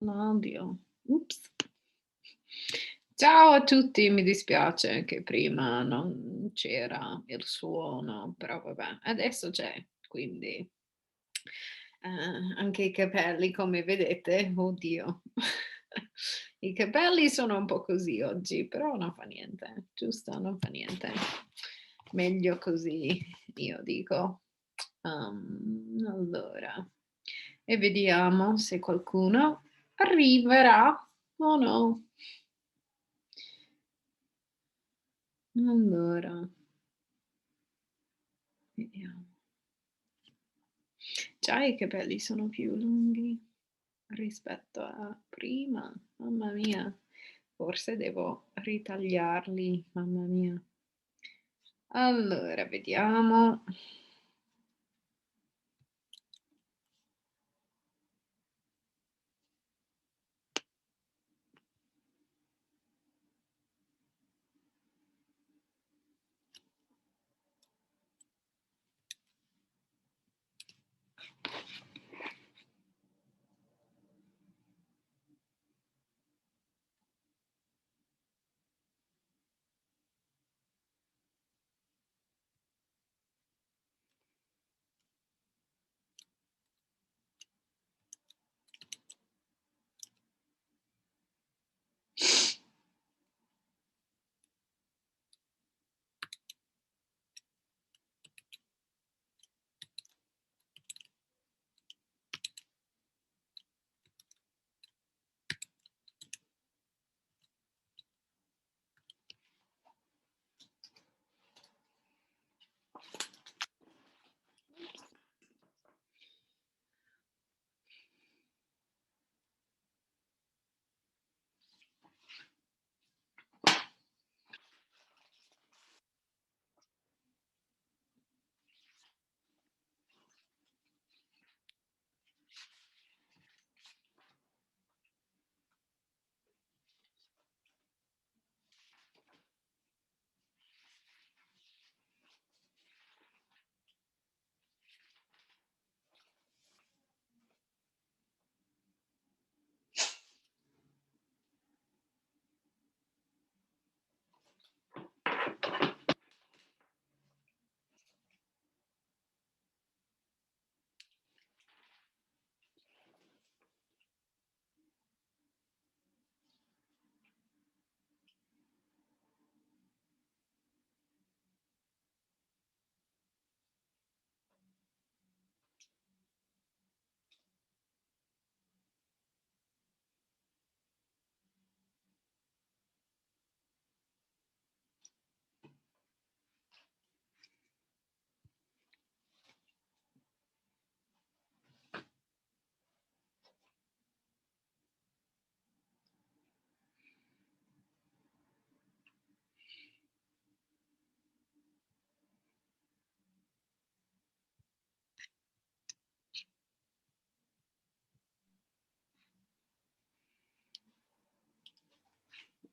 No, oddio. Ups. Ciao a tutti, mi dispiace che prima non c'era il suono, però vabbè, adesso c'è, quindi anche i capelli, come vedete, oddio, i capelli sono un po' così oggi, però non fa niente, giusto? Non fa niente. Meglio così, io dico. Allora, e vediamo se qualcuno arriverà o no. Allora, vediamo. Già i capelli sono più lunghi rispetto a prima. Mamma mia, forse devo ritagliarli, mamma mia. Allora, vediamo.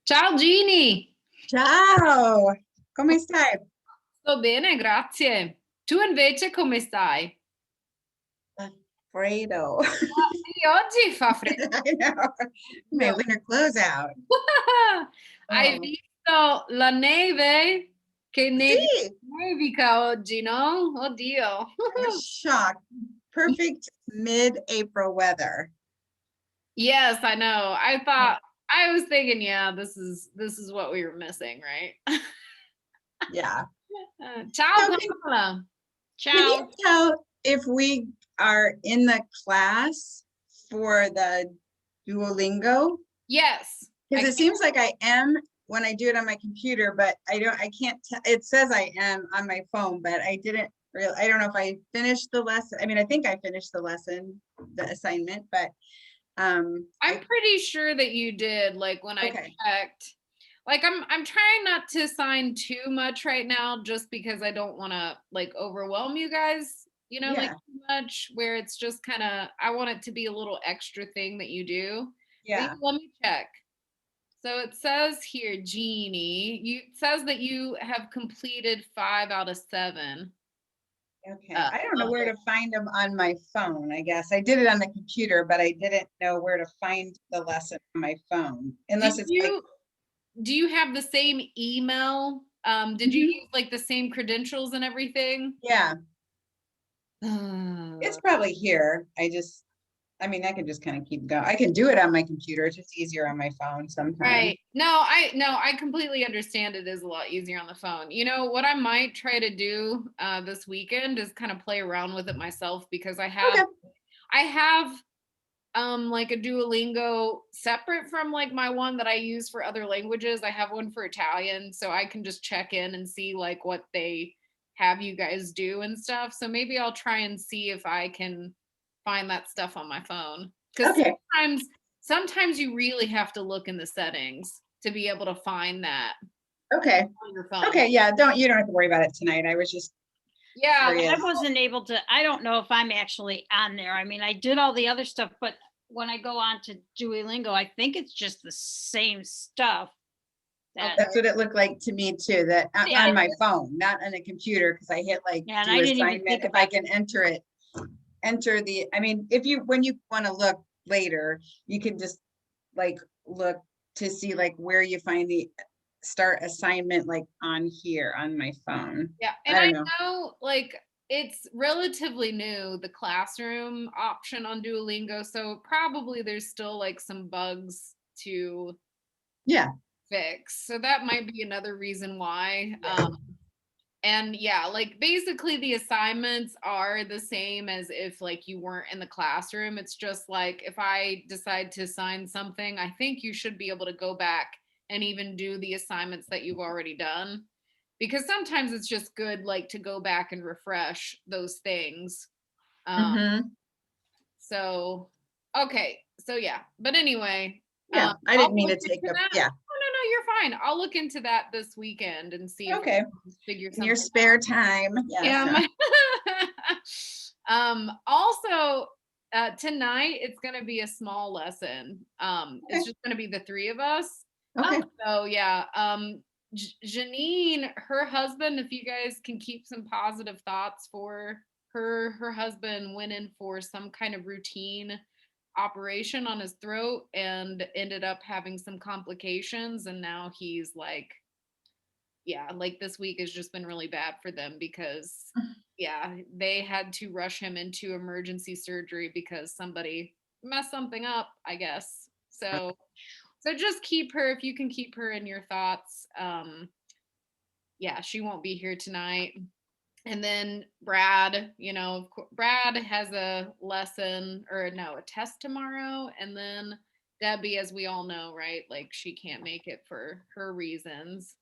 Ciao Gini! Ciao, come stai? Sto bene, grazie. Tu invece come stai? Fredo. Ah, sì, oggi fa freddo. I know. My winter clothes out. Hai Oh. visto la neve? Che See, nevica oggi, no? Oddio. I was shocked. Perfect mid-April weather. Yes, I know. I was thinking, yeah, this is what we were missing, right? Yeah. Ciao So Pamela. can you Ciao. tell if we are in the class for the Duolingo? Yes. Because it seems like I am when I do it on my computer, but I can't tell. It says I am on my phone, but I didn't really, I don't know if I finished the lesson. I mean, I think I finished the lesson, the assignment, but I'm pretty sure that you did, like when I okay. checked. Like I'm trying not to sign too much right now just because I don't want to like overwhelm you guys, like Yeah, too much where it's just kind of I want it to be a little extra thing that you do. But yeah, yeah. let me check. So it says here, Jeannie, it says that you have completed 5 out of 7. Okay, I don't know where to find them on my phone, I guess. I did it on the computer, but I didn't know where to find the lesson on my phone, Do unless it's like, you have the same email? Did you Mhm. use like the same credentials and everything? Yeah, Uh, it's probably here. I mean, I can just kind of keep going. I can do it on my computer. It's just easier on my phone sometimes. Right. No, I completely understand it is a lot easier on the phone. You know, what I might try to do this weekend is kind of play around with it myself because Okay. I have like a Duolingo separate from like my one that I use for other languages. I have one for Italian, so I can just check in and see like what they have you guys do and stuff. So maybe I'll try and see if I can find that stuff on my phone. Because Okay. sometimes you really have to look in the settings to be able to find that Okay. on your phone. Okay. Yeah. You don't have to worry about it tonight. I was just Yeah, curious. I wasn't able to, I don't know if I'm actually on there. I mean, I did all the other stuff, but when I go on to Duolingo, I think it's just the same stuff. That, That's what it looked like to me too, that Yeah. on my phone, not on a computer, because I hit like Yeah, and do I didn't even assignment. think If I about can enter the, I mean, when you want to look later, you can just like look to see like where you find the start assignment, like on here on my phone. yeah, I and don't I know. know like it's relatively new, the classroom option on Duolingo, so probably there's still like some bugs to Yeah. fix. So that might be another reason why. And yeah, like basically the assignments are the same as if like you weren't in the classroom. It's just like if I decide to assign something, I think you should be able to go back and even do the assignments that you've already done. Because sometimes it's just good like to go back and refresh those things. Um, Hmm. so okay, so yeah. But anyway, Yeah. I I'll didn't mean look to take into up. that. Yeah. Oh no, you're fine. I'll look into that this weekend and see if I Okay. can figure In your something spare time. Yes. yeah. Also, tonight it's gonna be a small lesson. Okay. It's just gonna be the three of us. Okay. So yeah. Janine, her husband, if you guys can keep some positive thoughts for her, her husband went in for some kind of routine operation on his throat and ended up having some complications, and now he's like yeah, like this week has just been really bad for them because yeah, they had to rush him into emergency surgery because somebody messed something up, I guess. So just keep her if you can keep her in your thoughts. Yeah, she won't be here tonight. And then Brad, you know, Brad has a lesson or no, a test tomorrow. And then Debbie, as we all know, right? Like she can't make it for her reasons.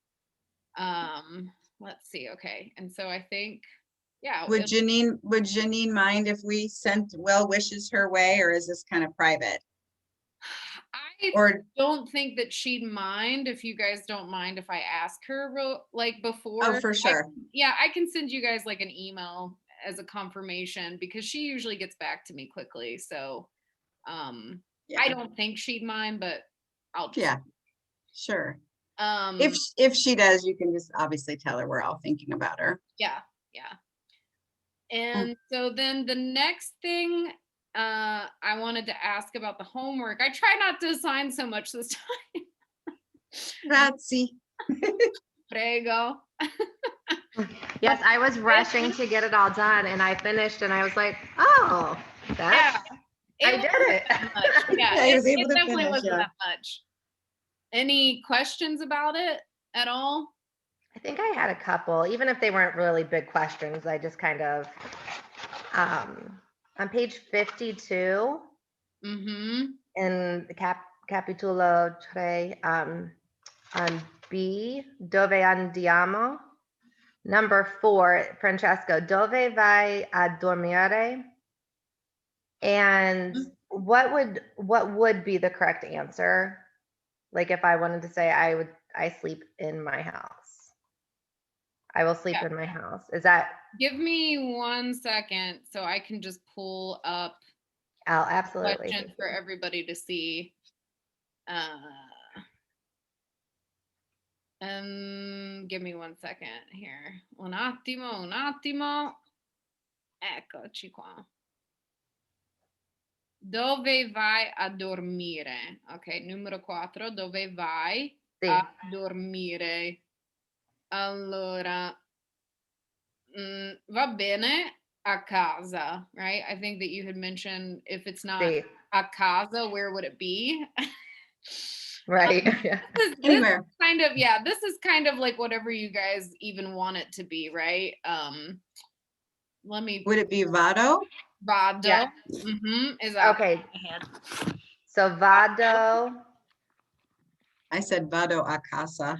Let's see. Okay. And so I think, yeah, Would Janine mind if we sent well wishes her way, or is this kind of private? I Or don't think that she'd mind if you guys don't mind if I ask her like oh, before. for sure. Yeah, I can send you guys like an email as a confirmation because she usually gets back to me quickly. So I Yeah. don't think she'd mind, but I'll just Yeah. Sure. um If she does, you can just obviously tell her we're all thinking about her. yeah, yeah. Mm. And so then the next thing I wanted to ask about the homework. I try not to assign so much this time. Grazie. Prego. Yes, I was rushing to get it all done and I finished and I was like, oh, Yeah, that's, I it did wasn't it. that much. Yeah, Yeah, he was it able to definitely finish. wasn't Yeah. that much. Any questions about it at all? I think I had a couple, even if they weren't really big questions. I just kind of, on page 52 Mm-hmm. in the capitulo 3, on B, dove andiamo? Number 4, Francesco, dove vai a dormire? And what would be the correct answer? Like if I wanted to say I sleep in my house. I will sleep Yeah. in my house. Is that Give me 1 second so I can just pull up absolutely. questions for everybody to see. Give me 1 second here. Un attimo, un attimo. eccoci qua. Dove vai a dormire? Ok, numero 4, dove vai Sì, a dormire? Allora, va bene a casa, right? I think that you had mentioned if it's not sì, a casa, where would it be? right. Yeah. This Anywhere. is kind of, yeah, this is kind of like whatever you guys even want it to be, right? Let me Would it be vado? vado. Yeah. Esatto. Okay, so vado. I said vado a casa.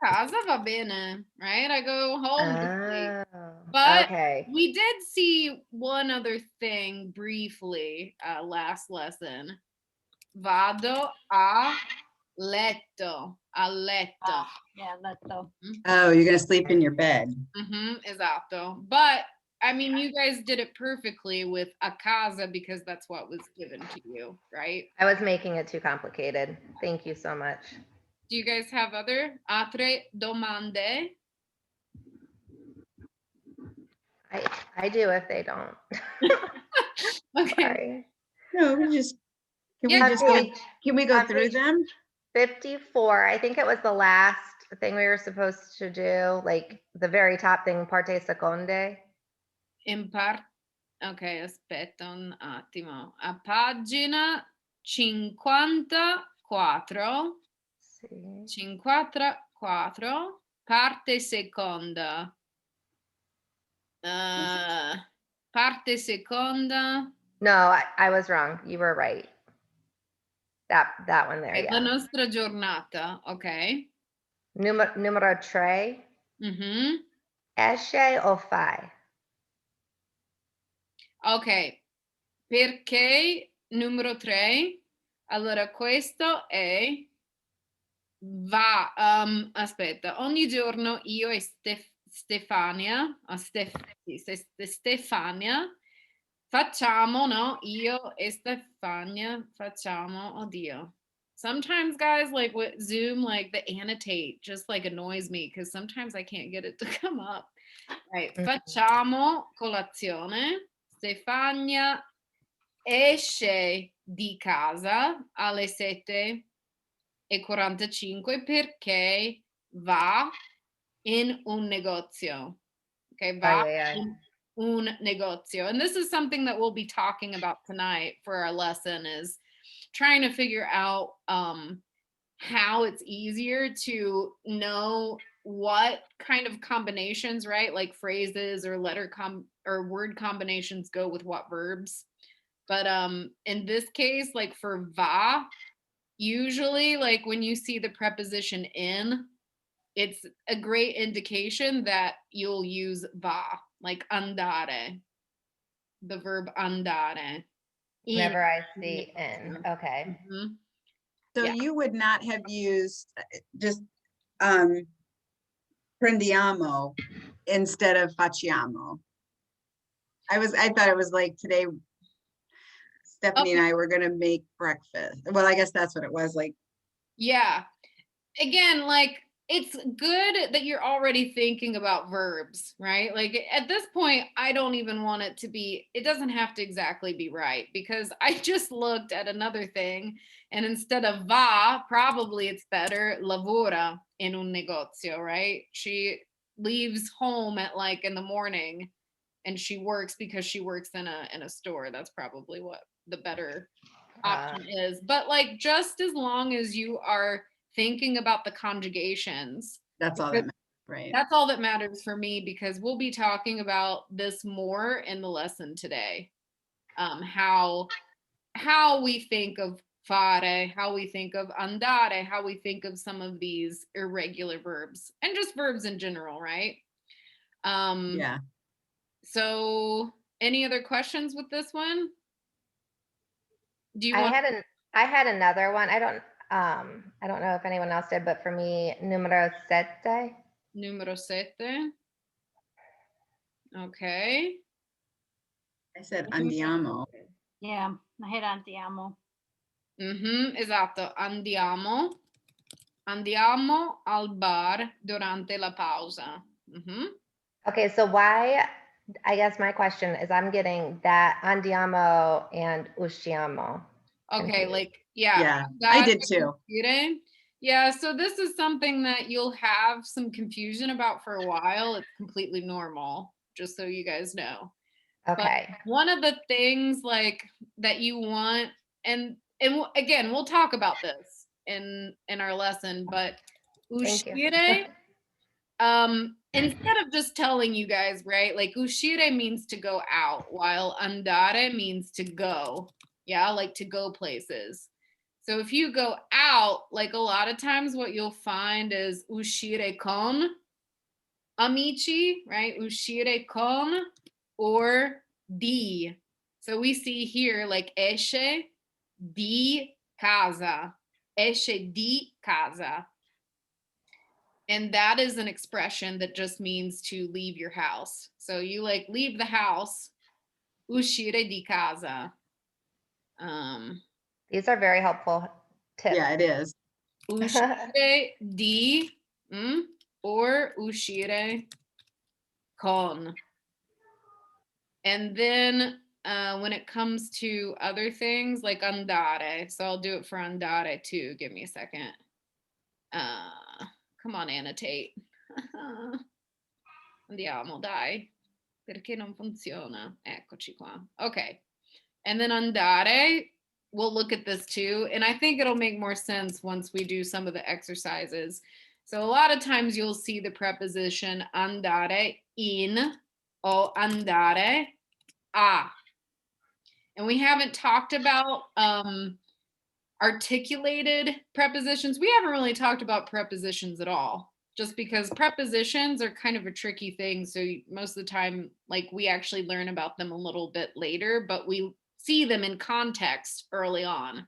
Casa va bene, right? I go home to sleep. Oh, But okay. we did see one other thing briefly last lesson. Vado a letto. A letto. Yeah, letto. Oh, you're gonna sleep in your bed. Esatto. But I mean, you guys did it perfectly with a casa because that's what was given to you, right? I was making it too complicated. Thank you so much. Do you guys have other altre domande? I do if they don't. Okay. Sorry. No, we just, can we Yeah, just go go, ahead. can we go on through page them? 54, I think it was the last thing we were supposed to do, like the very top thing, parte seconde. Ok, aspetta un attimo. A pagina 54, Sì. 54, parte seconda. Parte seconda. No, I was wrong. You were right. That one there, La yeah. nostra giornata, ok. Numero 3, Mhm. esce o fai? Ok, perché numero 3? Allora, questo è va, aspetta, ogni giorno io e Stefania, Stefania, facciamo, no? Io e Stefania facciamo, oddio. Sometimes guys, like with Zoom, like the annotate just like annoys me because sometimes I can't get it to come up. Right, facciamo colazione. Stefania esce di casa alle 7:45 perché va in un negozio. Okay, va Ai. in un negozio. And this is something that we'll be talking about tonight for our lesson is trying to figure out how it's easier to know what kind of combinations, right? Like phrases or or word combinations go with what verbs. But in this case, like for va, usually like when you see the preposition in, it's a great indication that you'll use va, like andare, the verb andare. Whenever I see in. Okay. Mhm. So Yeah. you would not have used just prendiamo instead of facciamo. I thought it was like today, Stephanie and I were gonna make breakfast. Well, I guess that's what it was like. Yeah. Again, like it's good that you're already thinking about verbs, right? Like at this point, I don't even want it to be, it doesn't have to exactly be right because I just looked at another thing and instead of va, probably it's better lavora in un negozio, right? She leaves home at like in the morning and she works because she works in a store. That's probably what the better option is. But like just as long as you are thinking about the conjugations, That's all that matters, right? that's all that matters for me because we'll be talking about this more in the lesson today. How we think of fare, how we think of andare, how we think of some of these irregular verbs and just verbs in general, right? Yeah. So any other questions with this one? Do you I want had another one. I don't know if anyone else did, but for me, numero 7. numero 7? Okay. I said andiamo. Yeah, I hit andiamo. Esatto, andiamo al bar durante la pausa. Okay, so why I guess my question is I'm getting that andiamo and usciamo. Okay, confused. like, yeah. Yeah, I Andare, did too. uscire. Yeah, so this is something that you'll have some confusion about for a while. It's completely normal, just so you guys know. But Okay. one of the things like that you want, again, we'll talk about this in our lesson, but Thank you. uscire, instead of just telling you guys, right? Like uscire means to go out, while andare means to go. Yeah, like to go places. So if you go out, like a lot of times what you'll find is uscire con amici, right? Uscire con or di. So we see here like esce di casa, esce di casa. And that is an expression that just means to leave your house. So you like leave the house, uscire di casa. These are very helpful tips. Yeah, it is. Uscire di or uscire con. And then when it comes to other things like andare, so I'll do it for andare too. Give me a second. Come on, annotate. Andiamo, dai. Perché non funziona? Eccoci qua. Okay. And then andare, we'll look at this too. And I think it'll make more sense once we do some of the exercises. So a lot of times you'll see the preposition andare in o andare a. And we haven't talked about articulated prepositions. We haven't really talked about prepositions at all, just because prepositions are kind of a tricky thing. So most of the time, like we actually learn about them a little bit later, but we see them in context early on.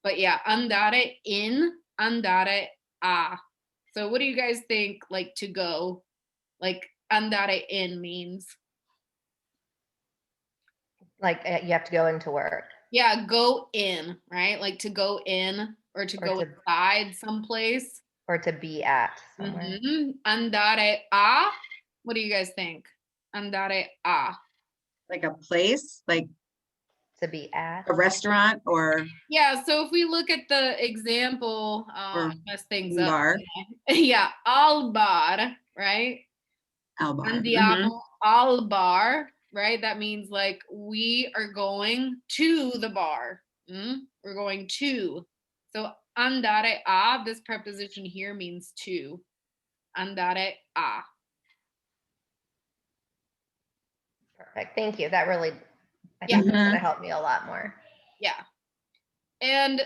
But yeah, andare in, andare a. So what do you guys think, like to go, like andare in means? Like you have to go into work. Yeah, go in, right? Like to go in or to Or go to- inside someplace. Or to be at somewhere. Andare a. What do you guys think? Andare a. Like a place, like To be at. a restaurant or Yeah, so if we look at the example, Or mess things a up. bar. Yeah, al bar, right? Albar. Andiamo al bar, right? That means like we are going to the bar. We're going to. So andare a, this preposition here means to. Andare a. Perfect. Thank you. That really, I Yeah. think that's gonna help me a lot more. Yeah. And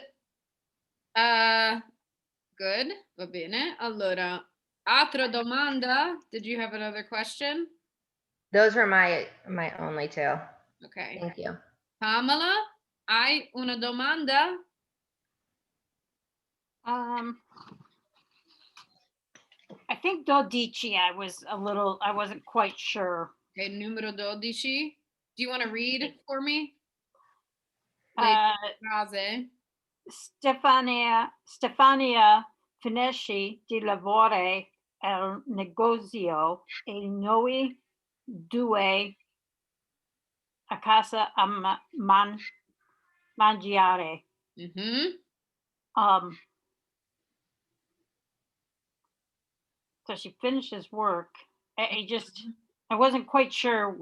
good. Va bene. Allora, altra domanda. Did you have another question? Those were my only two. Okay. Thank you. Pamela, hai una domanda? I think dodici, I wasn't quite sure. Okay, numero 12. Do you want to read for me? Uh, Frase. Stefania finisce di lavorare al negozio e noi due a casa a mangiare. So she finishes work. I wasn't quite sure.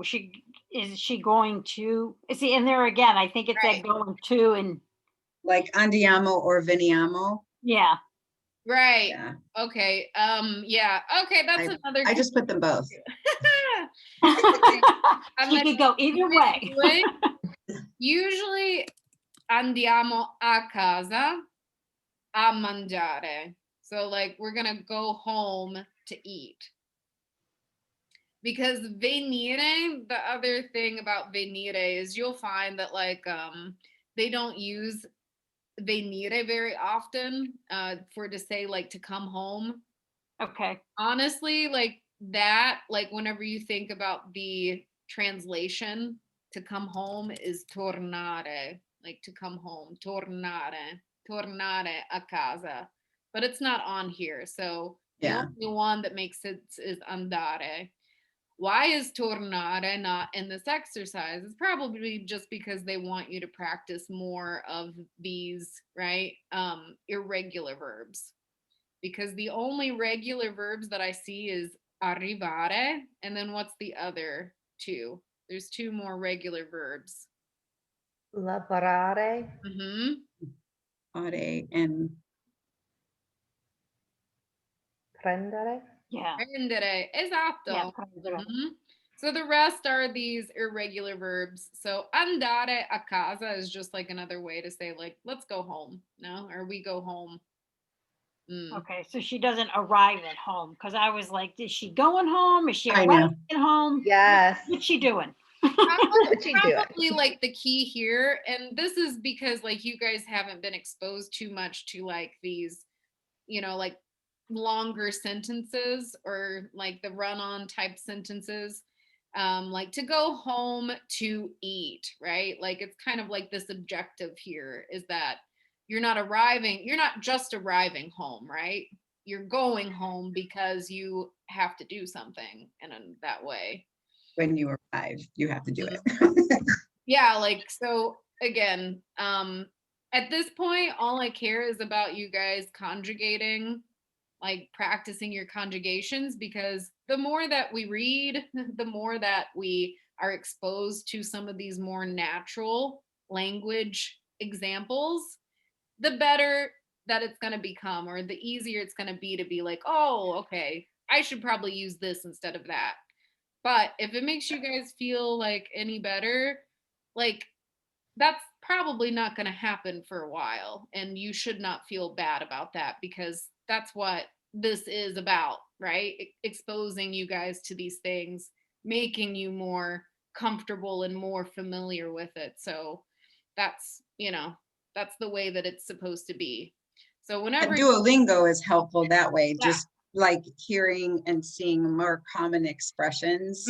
Is she going to? See, in there again, I think it said going to, and like andiamo or veniamo. yeah. Right. Yeah. Okay. Yeah. Okay. That's another. I just put them both. She could go either way. Usually andiamo a casa a mangiare. So like we're gonna go home to eat. Because venire, the other thing about venire is you'll find that like they don't use venire very often for to say like to come home. Okay. Honestly, like that, like whenever you think about the translation to come home is tornare, like to come home, tornare a casa. But it's not on here. So the only one that makes sense is andare. Why is tornare not in this exercise? It's probably just because they want you to practice more of these, right? Irregular verbs. Because the only regular verbs that I see is arrivare, and then what's the other two? There's two more regular verbs. Lavorare, Are and prendere. Yeah. Prendere, esatto. Yeah, prendere. So the rest are these irregular verbs. So andare a casa is just like another way to say like, let's go home, no? Or we go home. Okay, so she doesn't arrive at home, because I was like, is she going home? Is she I know. arriving at home? Yes. What's she doing? What's she doing? Probably like the key here, and this is because like you guys haven't been exposed too much to like these, you know, like longer sentences or like the run-on type sentences. Like to go home to eat, right? Like it's kind of like this objective here is that you're not just arriving home, right? You're going home because you have to do something in that way. when you arrive, you have to do it. Yeah, like so again, at this point, all I care is about you guys conjugating, like practicing your conjugations, because the more that we read, the more that we are exposed to some of these more natural language examples, the better that it's going to become, or the easier it's going to be like, oh, okay, I should probably use this instead of that. But if it makes you guys feel like any better, like that's probably not going to happen for a while. And you should not feel bad about that, because that's what this is about, right? Exposing you guys to these things, making you more comfortable and more familiar with it. So that's, that's the way that it's supposed to be. So whenever Duolingo is helpful that way, Yeah. just like hearing and seeing more common expressions.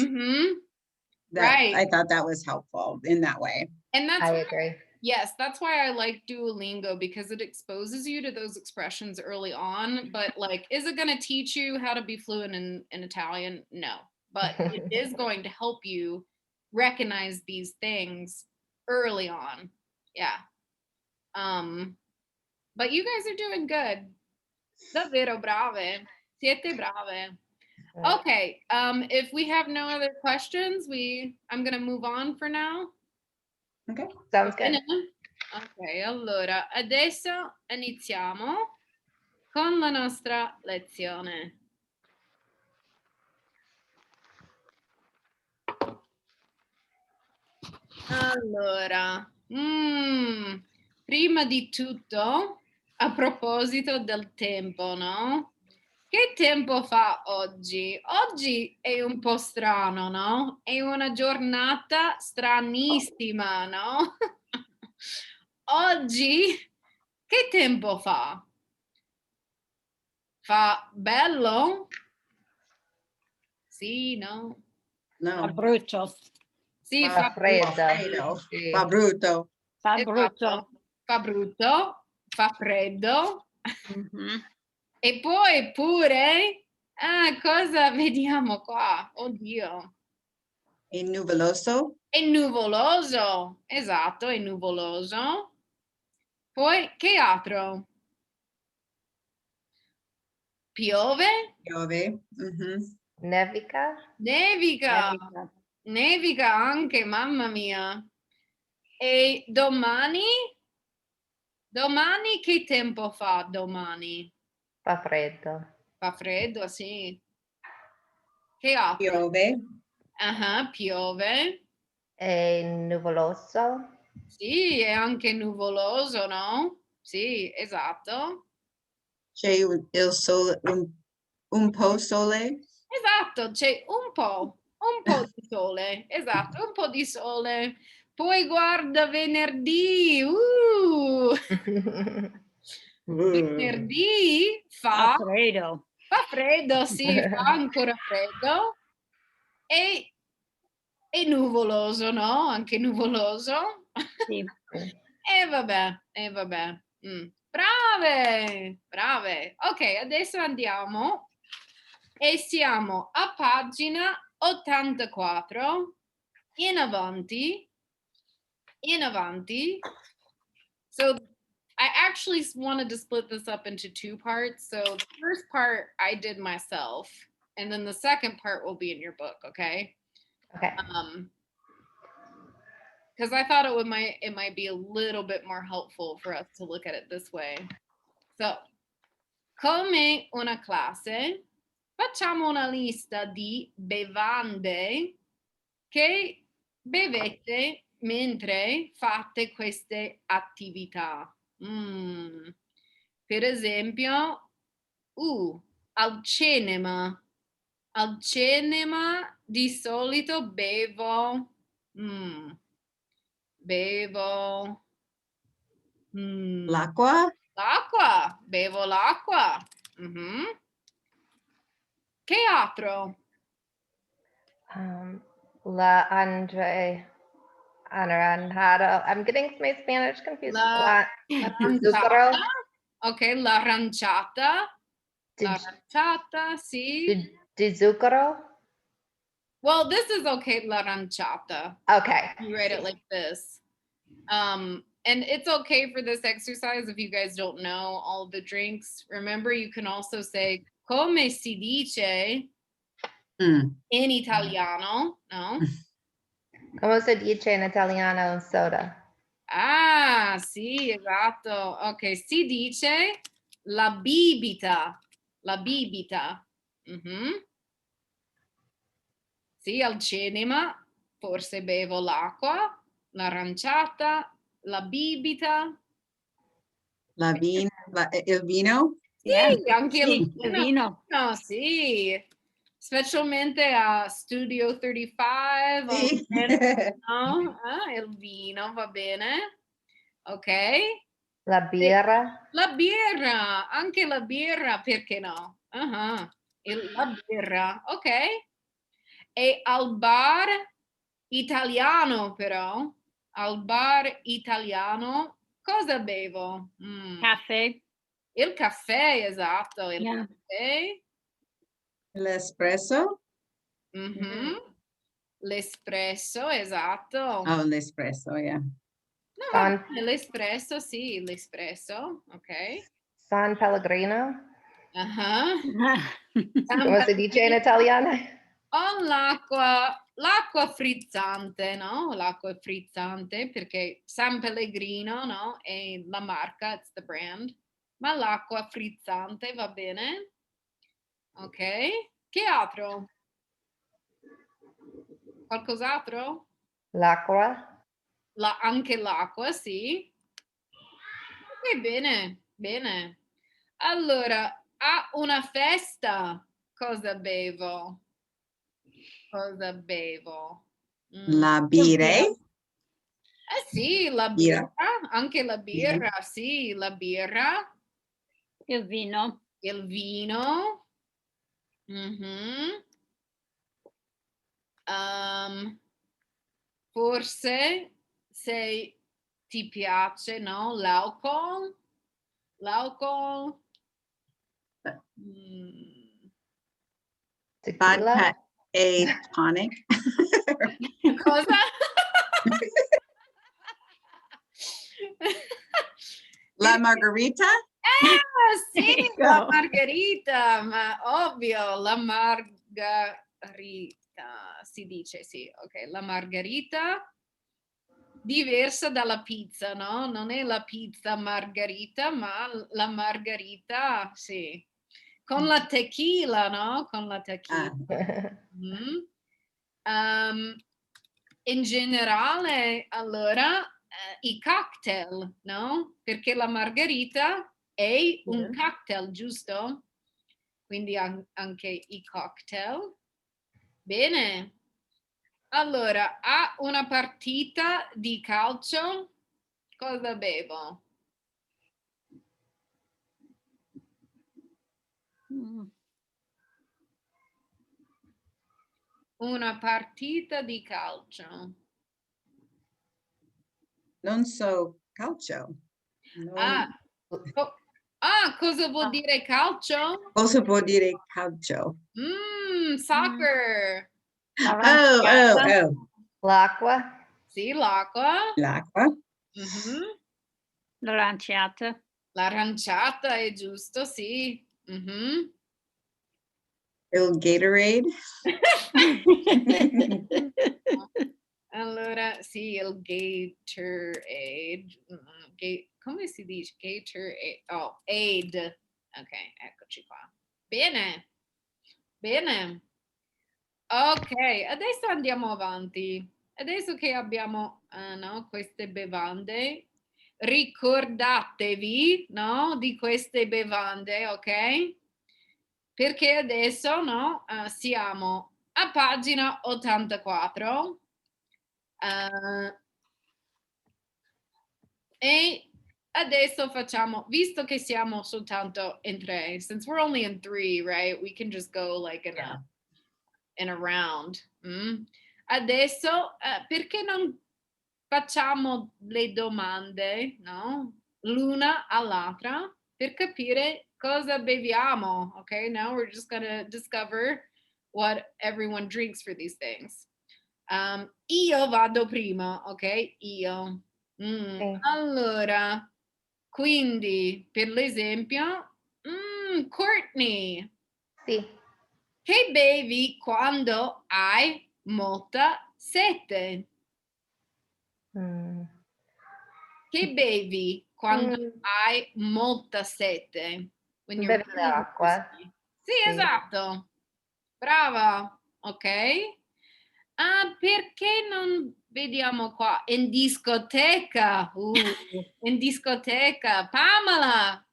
That Right. I thought that was helpful in that way. And that's I agree. Yes, that's why I like Duolingo, because it exposes you to those expressions early on. But like, is it going to teach you how to be fluent in Italian? No, but it is going to help you recognize these things early on. Yeah. But you guys are doing good. Davvero brave. Siete brave. Okay. If we have no other questions, I'm going to move on for now. Okay. Sounds good. Ok, allora adesso iniziamo con la nostra lezione. Allora, prima di tutto, a proposito del tempo, no? Che tempo fa oggi? Oggi è un po' strano, no? È una giornata stranissima, no? Oggi che tempo fa? Fa bello? Sì, no? Fa No. brutto. Sì, Fa freddo. Freddo. Sì. Fa brutto. Fa esatto. brutto. Fa brutto, fa freddo. Mhm. E poi pure, cosa vediamo qua? Oddio. È nuvoloso. È nuvoloso, esatto, è nuvoloso. Poi che altro? Piove? Piove. Mhm. Nevica? Nevica. Nevica. Nevica anche, mamma mia. E domani? Domani che tempo fa domani? Fa freddo. Fa freddo, sì. Che altro? Piove. Piove. È nuvoloso. Sì, è anche nuvoloso, no? Sì, esatto. C'è il sole, un po' sole. Esatto, c'è un po' di sole. Esatto, un po' di sole. Poi guarda venerdì. Venerdì Fa freddo. fa freddo, sì, fa ancora freddo. E nuvoloso, no? Anche nuvoloso. Sì. E vabbè. Brave, brave. Ok, adesso andiamo e siamo a pagina 84, in avanti, in avanti. So I actually wanted to split this up into 2 parts. So the first part I did myself, and then the second part will be in your book, okay? Okay. Because I thought it might be a little bit more helpful for us to look at it this way. So, come una classe, facciamo una lista di bevande che bevete mentre fate queste attività. Per esempio, al cinema. Al cinema di solito bevo L'acqua? l'acqua, bevo l'acqua. Che altro? La anaranjada. I'm getting my Spanish confused. Zucchero. Ok, l'aranciata. Di L'aranciata, sì. zucchero. Well, this is okay, l'aranciata. Okay. You write it like this. And it's okay for this exercise if you guys don't know all the drinks. Remember, you can also say come si dice in italiano, no? Come si dice in italiano soda? Ah, sì, esatto. Ok, si dice la bibita. La bibita. Sì, al cinema forse bevo l'acqua, l'aranciata, la bibita. Il vino? Sì, Yeah. anche il Il vino. No, sì. Specialmente a Studio 35. Sì. No? Il vino, va bene. Ok. La birra. La birra, anche la birra, perché no? La birra, ok. E al bar italiano, però, al bar italiano, cosa bevo? Cafe. Il caffè, esatto, il Yeah. caffè. L'espresso? L'espresso, esatto. Oh, l'espresso, yeah. No, va bene, l'espresso, sì, l'espresso, ok. San Pellegrino. Come si dice in Pellegrino. italiano? Ho l'acqua frizzante, no? L'acqua frizzante perché San Pellegrino, no? È la marca, it's the brand. Ma l'acqua frizzante va bene? Ok. Che altro? Qualcos'altro? L'acqua. Anche l'acqua, sì. Ok, bene, bene. Allora, a una festa cosa bevo? Cosa bevo? La bire? Sì, la birra, anche la birra, sì, la birra, Il vino. il vino. Forse se ti piace, no? L'alcol. L'alcol. Tequila. Vodka a tonic? Cosa? La margarita? Sì, la margherita, ma ovvio, la margherita si dice, sì, ok, la margherita diversa dalla pizza, no? Non è la pizza margherita, ma la margherita, sì. Con la tequila, no? Con la tequila. In generale, allora, i cocktail, no? Perché la margherita è un cocktail, giusto? Quindi anche i cocktail. Bene. Allora, a una partita di calcio, cosa bevo? Una partita di calcio. Non so calcio. Cosa vuol dire calcio? Cosa può dire calcio? Soccer. Oh. L'acqua. Sì, l'acqua. L'acqua. Mhm. L'aranciata. L'aranciata è giusto, sì. Mhm. Il Gatorade. Allora, sì, il Gatorade. Come si dice? Gatorade. Oh, aid. Ok, eccoci qua. Bene, bene. Ok, adesso andiamo avanti. Adesso che abbiamo no, queste bevande, ricordatevi no, di queste bevande, ok? Perché adesso no, siamo a pagina 84 e adesso facciamo, visto che siamo soltanto in 3, since we're only in 3, right? We can just go like in a round. Adesso perché non facciamo le domande, no? L'una all'altra per capire cosa beviamo. Okay, now we're just gonna discover what everyone drinks for these things. Io vado prima, ok? Io. Sì. Allora, quindi per l'esempio, Courtney, Sì. che bevi quando hai molta sete? Mm. Che bevi quando Mm. hai molta sete? When you're Bevi really l'acqua. thirsty. Sì, Sì. esatto. Brava. Ok. Perché non vediamo qua? In discoteca. In discoteca. Pamela,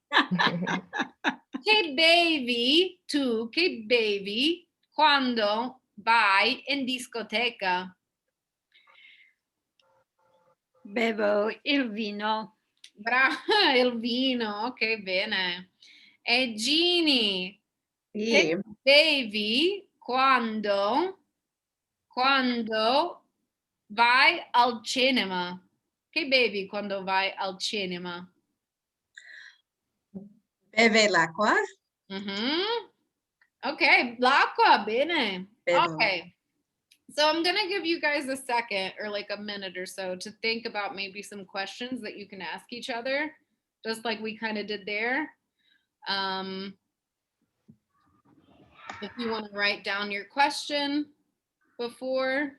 che bevi tu? Che bevi quando vai in discoteca? Bevo il vino. Brava, il vino, ok, bene. E Gini, Sì. che bevi quando vai al cinema? Che bevi quando vai al cinema? Beve l'acqua. Mhm. Ok, l'acqua, bene. Bevo. Okay. So I'm going to give you guys a second or like a minute or so to think about maybe some questions that you can ask each other, just like we kind of did there. If you want to write down your question before.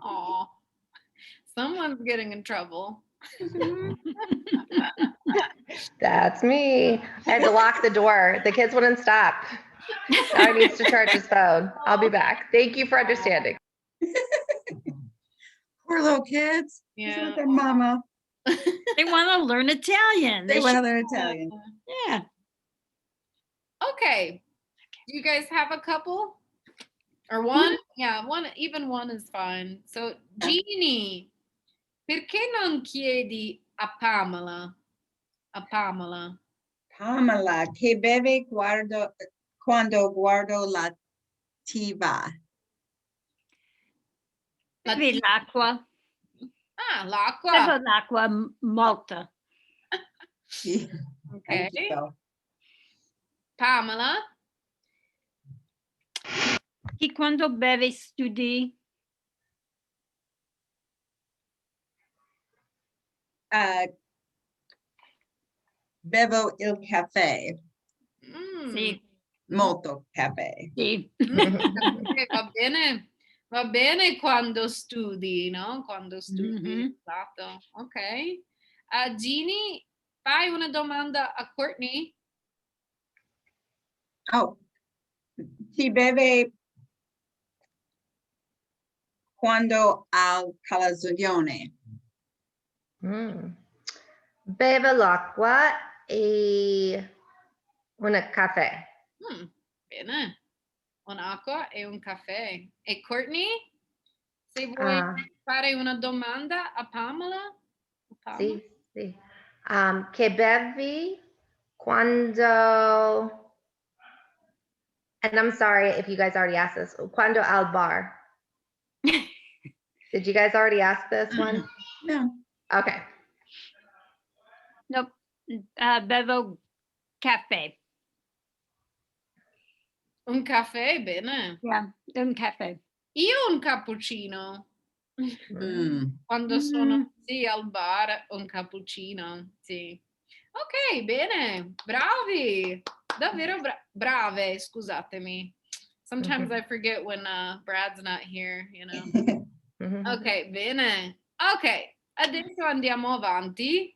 Oh, someone's getting in trouble. That's me. I had to lock the door. The kids wouldn't stop. Now he needs to charge his phone. I'll be back. Thank you for understanding. Poor little kids. Just Yeah. with their mama. They want to learn Italian. They want to should- learn Italian. Yeah. Okay. Do you guys have a couple? Or one? Yeah, one, even one is fine. So, Jeannie, perché non chiedi a Pamela? A Pamela. Pamela, che beve quando guardo la ti va? La Bevi T. l'acqua. Ah, l'acqua. Bevo l'acqua molta. Sì. Ok. Anch'io. Pamela. Chi quando beve studi? Bevo il caffè, Mm, Sì, molto caffè. sì. va bene quando studi, no? Quando studi. Mhm. Esatto. Ok. Ginny, fai una domanda a Courtney. Oh, si beve quando al colazione. Mm. Bevo l'acqua e un caffè. Bene. Un'acqua e un caffè. E Courtney, se vuoi Ah, fare una domanda a Pamela? sì, sì. Che bevi quando, and I'm sorry if you guys already asked this, quando al bar. Did you guys already ask this one? No. Okay. Nope. Bevo caffè. Un caffè, bene. Yeah, un caffè. Io un cappuccino. Quando sono sì, al bar, un cappuccino, sì. Ok, bene, bravi. Davvero brave, scusatemi. Sometimes I forget when Brad's not here, you know. Ok, bene. Ok, adesso andiamo avanti.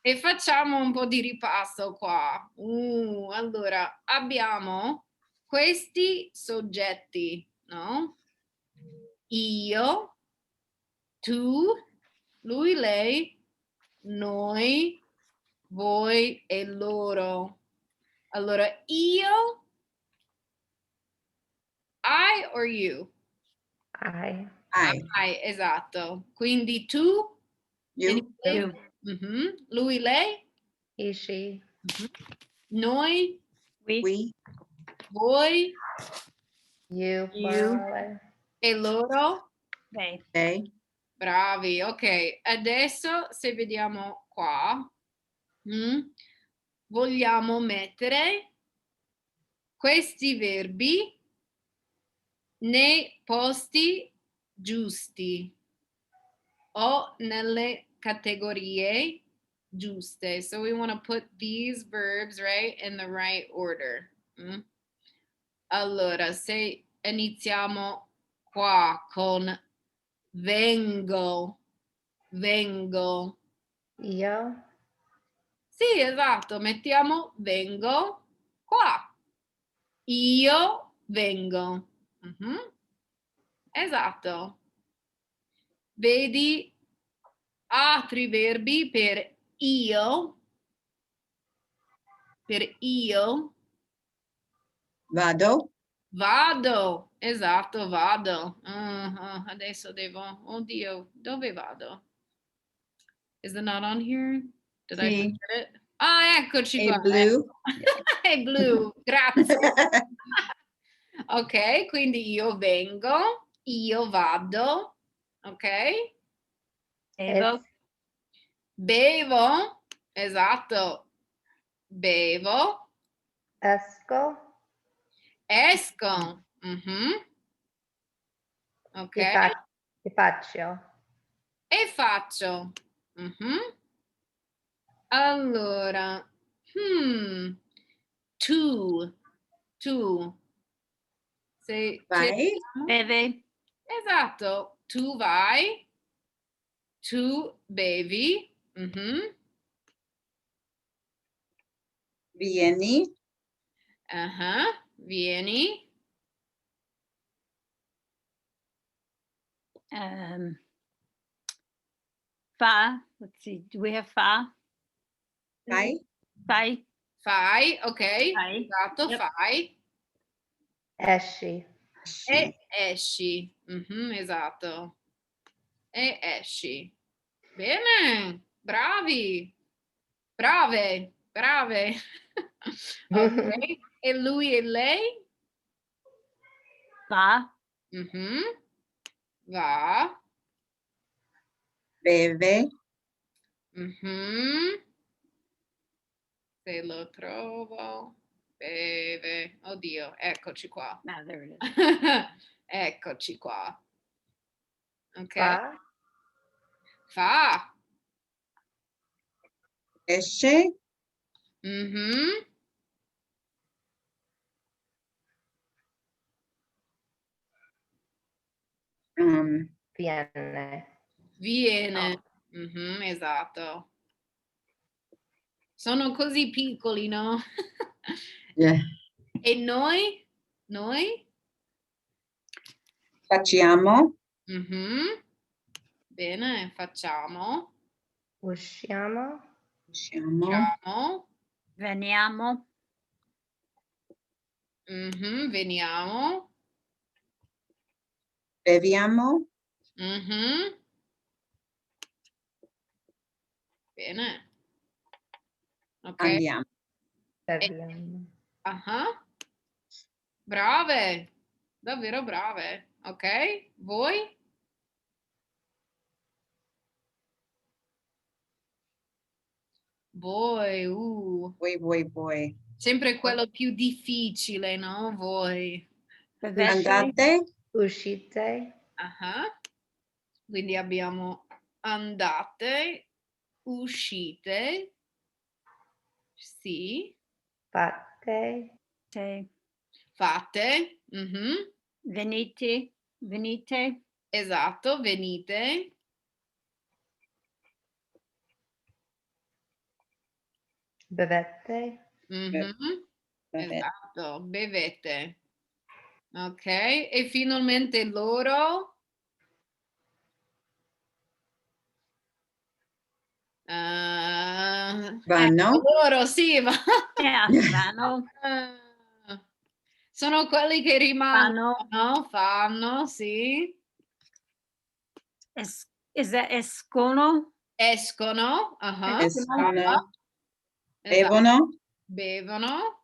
E facciamo un po' di ripasso qua. Allora, abbiamo questi soggetti, no? Io, tu, lui, lei, noi, voi e loro. Allora, io, I or you? I. I, esatto. Quindi tu, You. anybody? Lui, lei, He, she. noi, We. voi You. You. Plural. e loro. They. Okay. Bravi, ok. Adesso se vediamo qua, vogliamo mettere questi verbi nei posti giusti o nelle categorie giuste. So we want to put these verbs right in the right order. Allora, se iniziamo qua con vengo, vengo. Io. Sì, esatto, mettiamo vengo qua. Io vengo. Esatto. Vedi altri verbi per io. Per io. Vado. Vado. Esatto, vado. Adesso devo. Oddio, dove vado? Is it not on here? Did I Sì. forget it? Ah, eccoci E qua. blu. È blu, grazie. Ok, quindi io vengo, io vado, ok? Bevo. Bevo, esatto, bevo, Esco. esco, ok? Che faccio. E faccio. Allora, tu, se Vai. Beve. esatto, tu vai, tu bevi, Vieni. vieni, Fa. Let's see. Do we have fa? Fai. Fai. fai, ok, Fai. esatto, Yep. fai, Esci. e esci, esatto, e esci. Bene, bravi, brave, brave. Ok, E lui e lei? Va, Mhm. Va. Beve. Mhm. Se lo trovo. Beve. Oddio, eccoci qua. ah, there it is. Eccoci qua. Ok. Fa. Fa. Esce. Mhm. Viene. Viene. Oh. Mhm, esatto. Sono così piccoli, no? Yeah. E noi? Noi? Facciamo. Mhm. Bene, facciamo. Usciamo. Usciamo. Facciamo. Veniamo, Mhm, veniamo. Beviamo. Mhm. Bene. Ok. Andiamo. Beviamo. Ah. Brave. Davvero brave. Ok. Voi? Voi. Voi. Sempre quello più difficile, no? Voi. bevete, Andate. Uscite. Ah. Quindi abbiamo andate, uscite, sì, Fate. te, fate, mhm, venite, esatto, venite, Bevete. mhm, Bevete. esatto, bevete. Ok, e finalmente loro. Vanno. Loro, sì, ma vanno, sono quelli che rimangono, fanno, no? Fanno, sì. escono, Escono, escono, brava, Escono. esatto, Bevono. bevono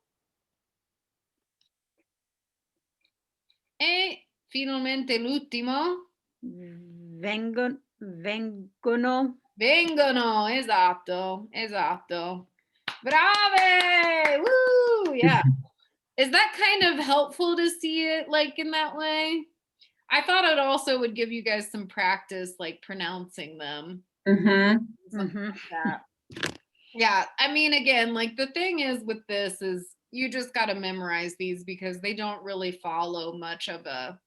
e finalmente l'ultimo, vengono, vengono, esatto. Brave! Woo! Yeah. Is that kind of helpful to see it like in that way? I thought it also would give you guys some practice like pronouncing them. Mhm. Something Mhm. like that. Yeah, I mean, again, like the thing is with this is you just got to memorize these because they don't really follow much of a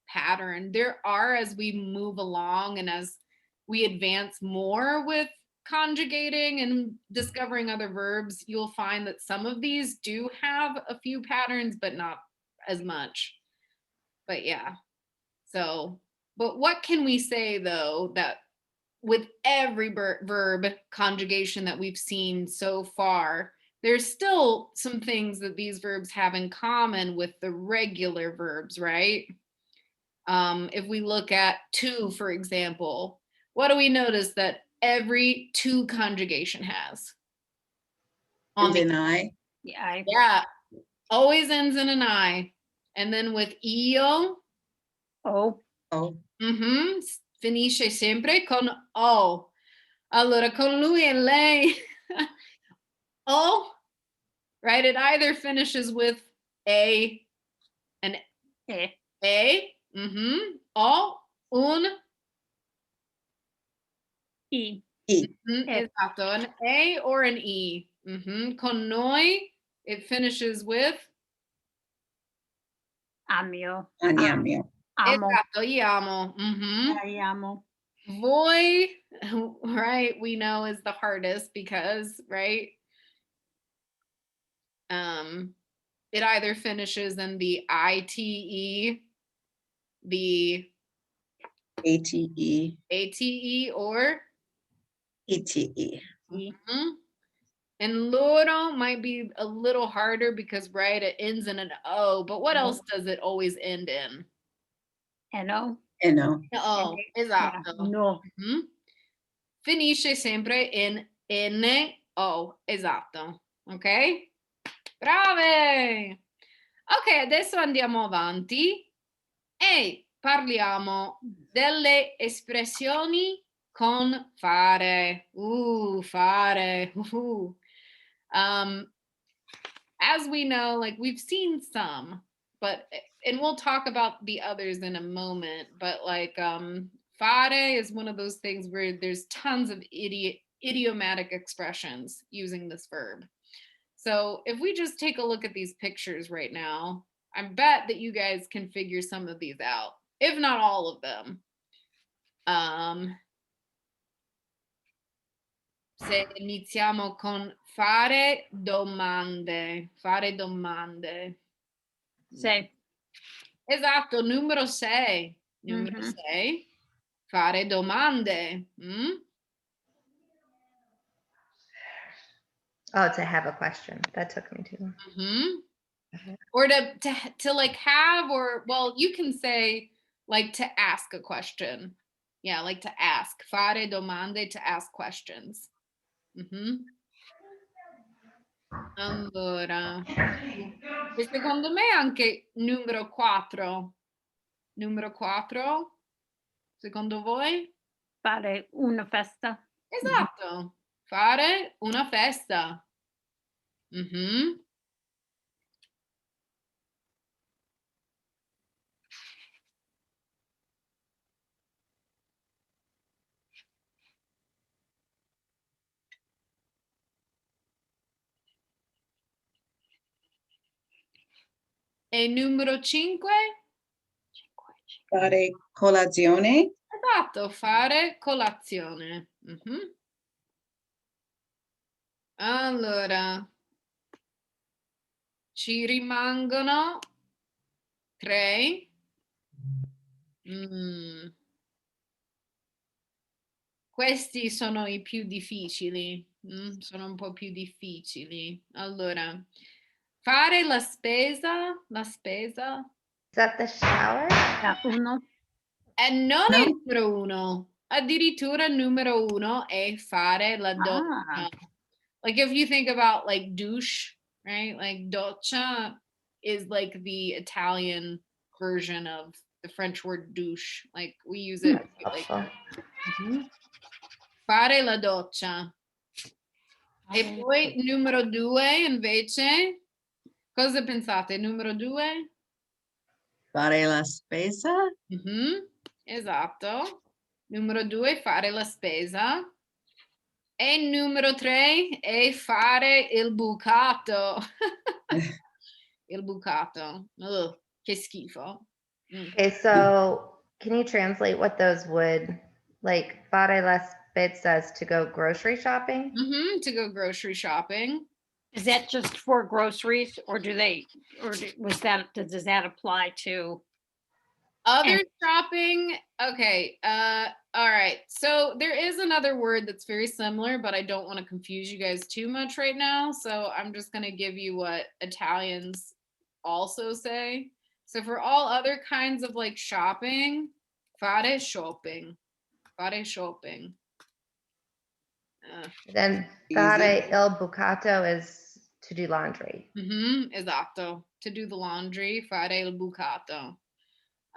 pattern. There are, as we move along and as we advance more with conjugating and discovering other verbs, you'll find that some of these do have a few patterns, but not as much. But yeah, so, but what can we say though that with every verb conjugation that we've seen so far, there's still some things that these verbs have in common with the regular verbs, right? If we look at to, for example, what do we notice that every to conjugation has? And deny. Yeah, always ends in an I. And then with IIO, oh, finisce sempre con O. Allora, con lui e lei, O, right? It either finishes with an A, o, un, i, esatto, an A or an E. Con noi, it finishes with, amo, Amiamo. esatto, io amo. amo, Voi, right, we know is the hardest because, right, it either finishes in the ITE, the ATE. ATE, or ETE. and loro might be a little harder because, right, it ends in an O, but what else does it always end in? no, No. Oh, esatto. no, Finisce sempre in N-O, esatto. Ok? Brave! Ok, adesso andiamo avanti e parliamo delle espressioni con fare. Fare. As we know, like we've seen some, but and we'll talk about the others in a moment, but like fare is one of those things where there's tons of idiomatic expressions using this verb. So if we just take a look at these pictures right now, I bet that you guys can figure some of these out, if not all of them. Se iniziamo con fare domande, fare domande. Say, Esatto, numero 6. Numero Mhm. 6, fare domande. Mm? Oh, to have a question. That took me to. Mhm. Okay. Or to like have, or well, you can say like to ask a question. Yeah, like to ask. Fare domande, to ask questions. Mhm. Allora, e secondo me anche numero 4. Numero 4, secondo voi? fare una festa. Esatto, fare una festa. Mhm. E numero 5? Fare colazione. Esatto, fare colazione. Mhm. Allora, ci rimangono 3. Mm. Questi sono i più difficili. Sono un po' più difficili. Allora, fare la spesa, la spesa. Is that the shower? Uno. E non è No? numero 1. Addirittura numero 1 è fare la doccia. Ah. Like if you think about like douche, right? Like doccia is like the Italian version of the French word douche. Like we use it like Helpful. fare la doccia. E poi numero 2 invece, cosa pensate? Numero 2? Fare la spesa. Esatto. Numero 2, fare la spesa. E numero 3 è fare il bucato. Il bucato. Ugh, che schifo. Okay, so can you translate what those would like? Fare la spesa says to go grocery shopping. To go grocery shopping. Is that just for groceries, or does that apply to? Other shopping, okay. All right. So there is another word that's very similar, but I don't want to confuse you guys too much right now. So I'm just going to give you what Italians also say. So for all other kinds of like shopping, fare shopping. Fare shopping. Then Easy. fare il bucato is to do laundry. Esatto. To do the laundry, fare il bucato.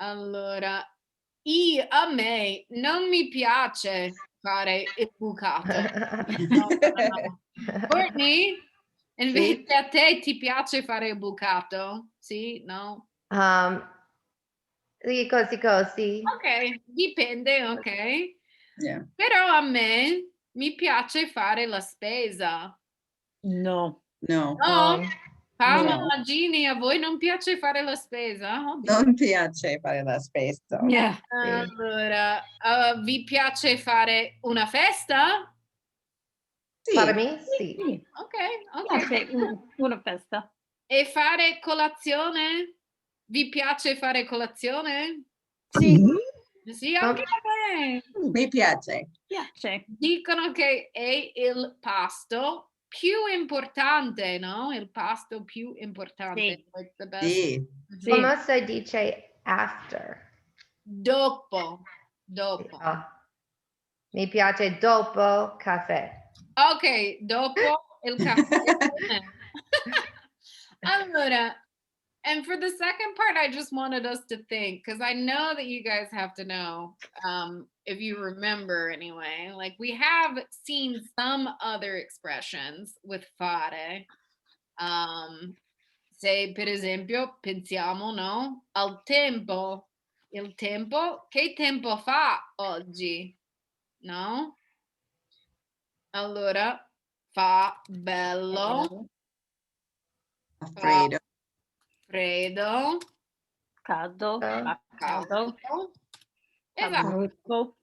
Allora, a me non mi piace fare il bucato. No. Courtney, invece Sì. a te ti piace fare il bucato? Sì? No? Sì, così. Ok, dipende, ok. Yeah. Però a me mi piace fare la spesa. No. No. No? Pama, No. Gini, a voi non piace fare la spesa? Oddio. Non piace fare la spesa. Yeah. Allora, vi piace fare una festa? Sì. Fare me? Sì. Sì. Ok. Say una festa. E fare colazione? Vi piace fare colazione? Sì. Sì, anche a me. Mi piace. Piace. Dicono che è il pasto più importante, no? Il pasto più importante. Sì. Like the best. Sì. Sì. Come si dice after? Dopo. Oh. Mi piace dopo caffè. Ok, dopo il caffè. Allora, and for the second part, I just wanted us to think, because I know that you guys have to know, if you remember anyway, like we have seen some other expressions with fare. Se per esempio pensiamo, no, al tempo, il tempo, che tempo fa oggi? No? Allora, fa bello, fa Afraid. freddo, Caldo, fa caldo. caldo, Esatto. brutto.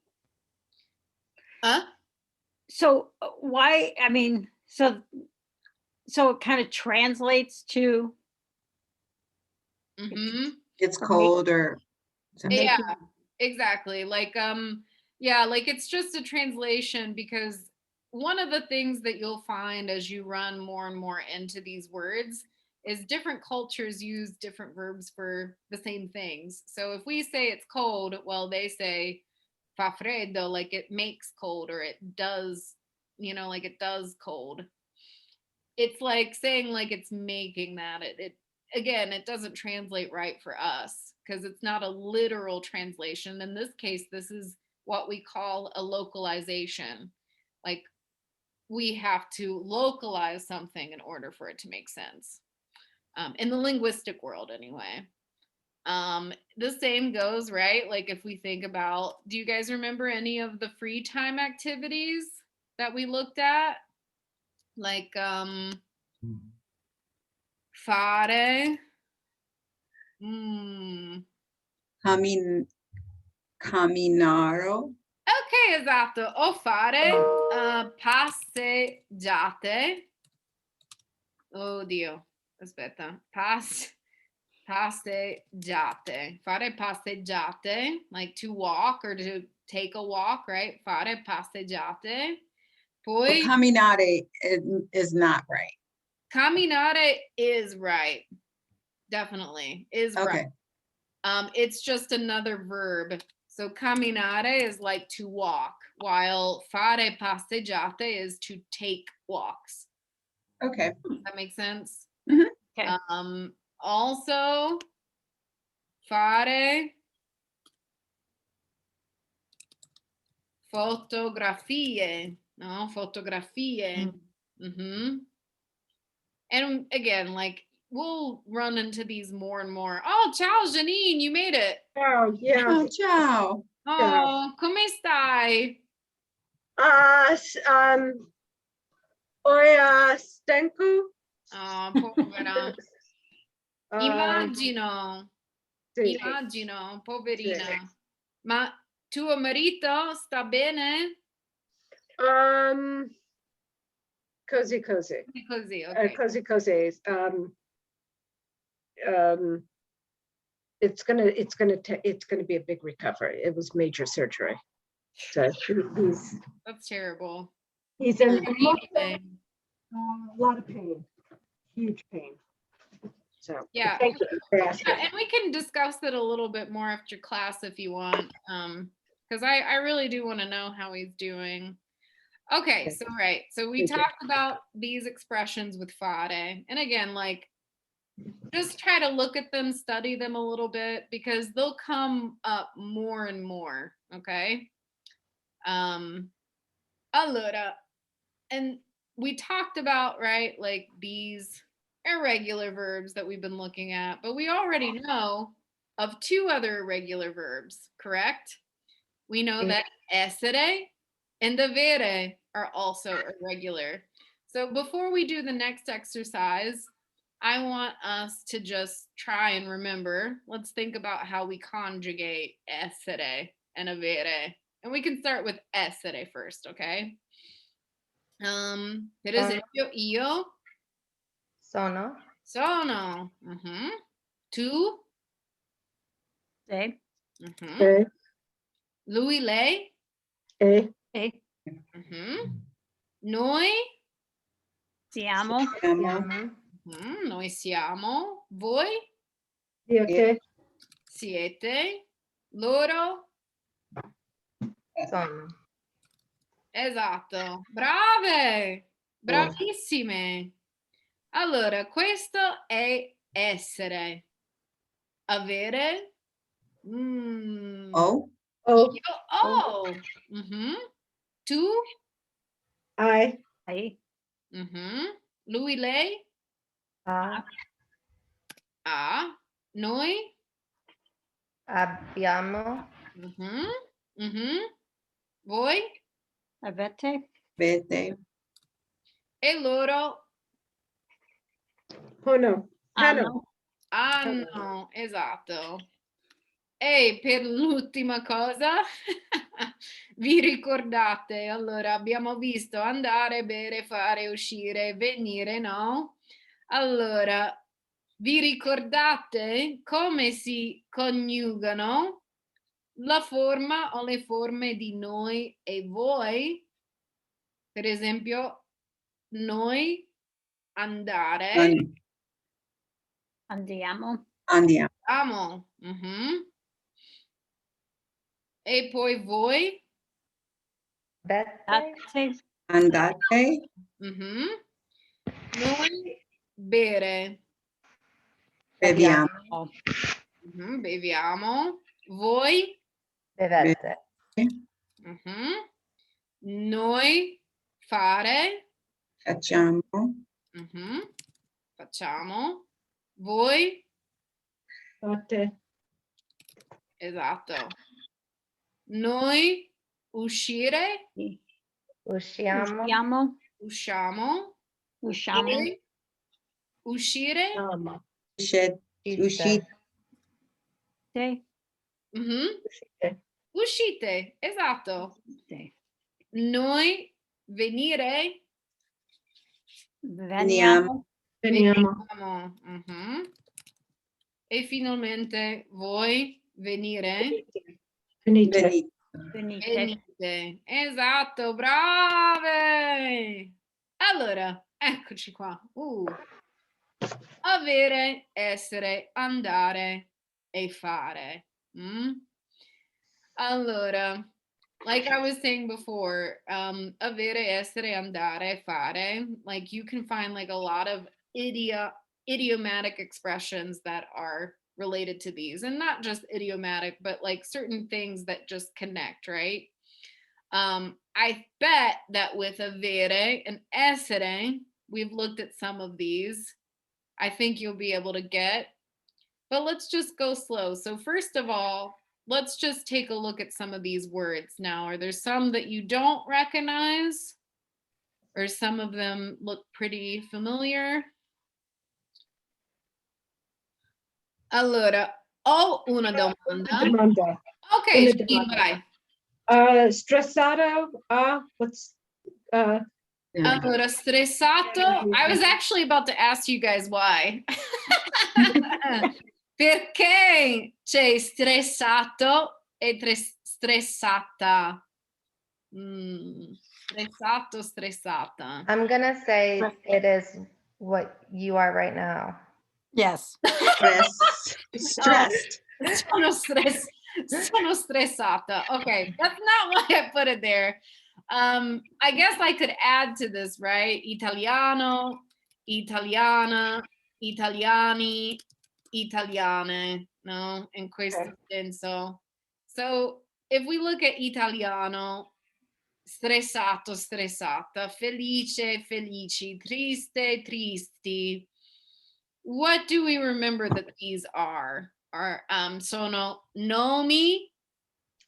Huh? So why, I mean, so it kind of translates to Mm-hmm. It's cold or something. Yeah, exactly. Like, yeah, like it's just a translation, because one of the things that you'll find as you run more and more into these words is different cultures use different verbs for the same things. So if we say it's cold, well, they say fa freddo, like it makes cold, or it does, like it does cold. It's like saying like it's making that. It again, it doesn't translate right for us because it's not a literal translation. In this case, this is what we call a localization. Like we have to localize something in order for it to make sense. In the linguistic world, anyway. The same goes, right? Like if we think about, do you guys remember any of the free time activities that we looked at? Like fare. Camminaro. Ok, esatto. O fare passeggiate. Oddio, aspetta. Passeggiate. Fare passeggiate, like to walk or to take a walk, right? Fare passeggiate. Poi Camminare is not right. camminare is right. Definitely is Okay. right. It's just another verb. So camminare is like to walk, while fare passeggiate is to take walks. Okay. Does that make sense? Mhm. Okay. Also, fare fotografie, no? Fotografie. Mm-hmm. And again, like we'll run into these more and more. Oh, ciao, Janine, you made it. Oh, yeah. Oh, ciao. Oh, come stai? Oi, stenku. Oh, povera. Immagino, Sì, immagino, poverina. Sì. Ma tuo marito sta bene? Così. Così, ok. Così. It's gonna be a big recovery. It was major surgery. So That's terrible. he's in Terribile. a lot of pain, huge pain. So Yeah. thank you for asking. Yeah, and we can discuss it a little bit more after class if you want, because I really do want to know how he's doing. Okay, so right, so we Thank you. talked about these expressions with fare, and again, like just try to look at them, study them a little bit, because they'll come up more and more. Okay. Allora, and we talked about, right, like these irregular verbs that we've been looking at, but we already know of two other irregular verbs, correct? We know that essere and avere are also irregular. So before we do the next exercise, I want us to just try and remember. Let's think about how we conjugate essere and avere. And we can start with essere first, okay? Per esempio, io Sono. sono. Tu? Say, Okay. Lui, lei? Okay. hey, Noi? siamo, Siamo. Noi siamo. Voi? Okay. Siete. Loro? Sono. Esatto. Brave. Bravissime. Allora, questo è essere. Avere. Oh, Oh, Io ho. Mhm. Tu? I, Lei, Mhm. Lui, lei? Ah, Ha. Noi? abbiamo. Mhm. Mhm. Voi? avete, vede, E loro oh no, hanno, hanno. Esatto. E per l'ultima cosa, vi ricordate? Allora, abbiamo visto andare, bere, fare, uscire, venire, no? Allora, vi ricordate come si coniugano la forma o le forme di noi e voi? Per esempio, noi, andare, an- andiamo, andiamo, amo. Mhm. E poi voi? Dette. date, andate, Mhm. Noi bere. beviamo, oh, Mhm, beviamo. Voi? Bevette. Mhm. Noi fare. facciamo, Mhm. Facciamo. Voi? fate, Esatto. Noi uscire. sì. Usciamo. Usciamo, Usciamo. usciamo, Voi uscire. ama, uscite, Uscite. sì, Mhm. uscite, Uscite. Esatto. sì. Noi venire. Veniamo, veniamo, Veniamo. Mhm. E finalmente voi venire. venite, venite, venite, Venite. Esatto, brave. Allora, eccoci qua. Avere, essere, andare e fare. Mm? Allora, like I was saying before, avere, essere, andare, fare, like you can find like a lot of idiomatic expressions that are related to these, and not just idiomatic, but like certain things that just connect, right? I bet that with avere and essere, we've looked at some of these. I think you'll be able to get, but let's just go slow. So first of all, let's just take a look at some of these words now. Are there some that you don't recognize? Or some of them look pretty familiar? Allora, ho una una domanda. domanda, Ok, una Jean, domanda. vai. Stressato, what's, Allora, stressato. I was actually about to ask you guys why. Perché c'è stressato e stressata? Stressato, stressata. I'm gonna say it is what you are right now. yes. stressed, Sono stressata. Okay, that's not why I put it there. I guess I could add to this, right? Italiano, italiana, italiani, italiane, no? In questo senso. So if we look at italiano, stressato, stressata, felice, felici, triste, tristi. What do we remember that these are? Sono nomi,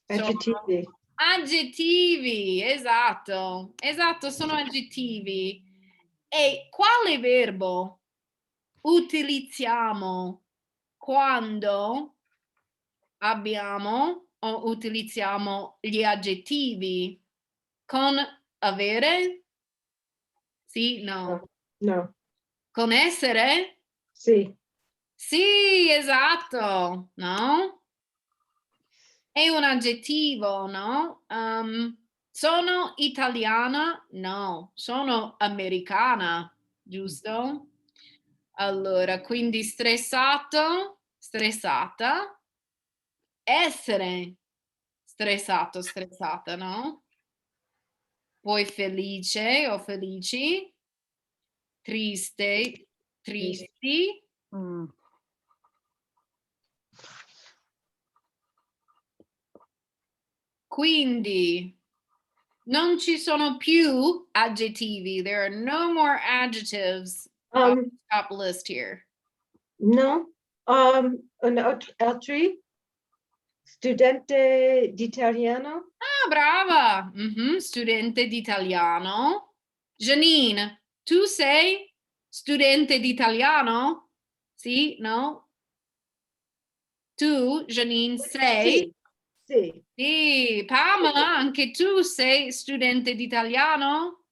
sono aggettivi, aggettivi, esatto, esatto, sono aggettivi. E quale verbo utilizziamo quando abbiamo o utilizziamo gli aggettivi? Con avere? Sì, no. no, Con essere? sì, Sì, esatto, no? È un aggettivo, no? Sono italiana? No, sono americana, giusto? Allora, quindi stressato, stressata, essere stressato, stressata, no? Poi felice o felici, triste, tristi, Mm. quindi non ci sono più aggettivi. There are no more adjectives on the top list here. No, altri, studente d'italiano. Ah, brava! Mhm, studente d'italiano. Janine, tu sei studente d'italiano? Sì, no? Tu, Janine, sei? Sì, Sì, Pamela, anche tu sei studente d'italiano?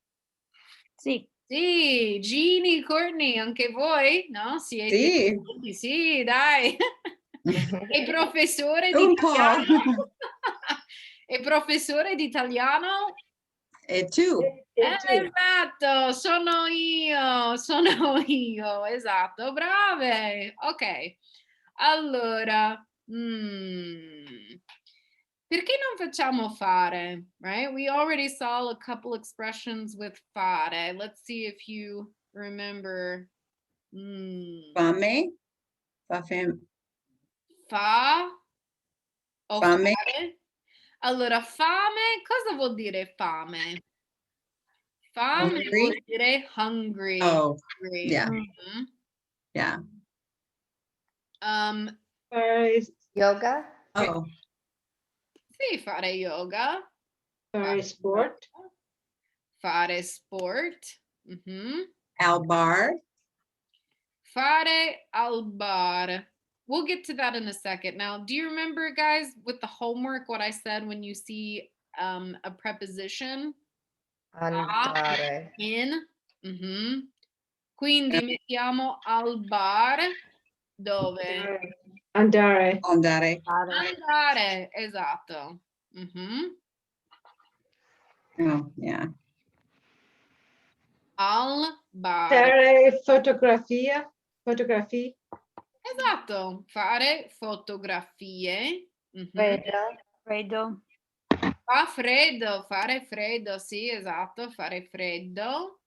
Sì. Sì, Ginny, Courtney, anche voi? No? Siete Sì, studenti? Sì, dai. E professore un po'. d'italiano? E professore d'italiano? E tu? Esatto, sono io, esatto, brave. Ok, allora, perché non facciamo fare, right? We already saw a couple expressions with fare. Let's see if you remember. Fame? Fa fame. Fa o Fame. fare? Allora, fame, cosa vuol dire fame? Fame Hungry? vuol dire hungry. Oh, Hungry. yeah. Mhm. Yeah. Yoga? Oh, Sì, fare yoga. fare sport. Fare sport. Mhm. al bar. Fare al bar. We'll get to that in a second. Now, do you remember, guys, with the homework, what I said when you see a preposition? Andare. In. Mhm. Quindi mettiamo al bar dove? Andare. Andare. Andare, esatto. Mhm. Oh, yeah. Al bar. Fare fotografia. Fotografie. Esatto, fare fotografie. Mhm. Freddo. Freddo. Fa freddo, fare freddo, sì, esatto, fare freddo.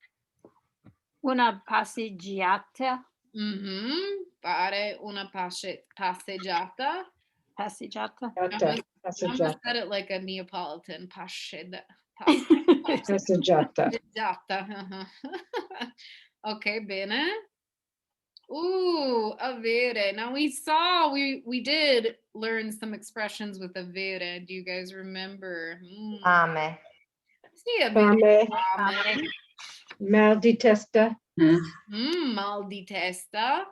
Una passeggiata. Mhm. Fare una passeggiata. Passeggiata. I almost Passeggiata. said it like a Neapolitan. Passeggiata. Passeggiata. Ok, bene. Avere. Now we did learn some expressions with avere. Do you guys remember? Fame. Sì, avere Fame. fame. Mal di testa. Mal di testa.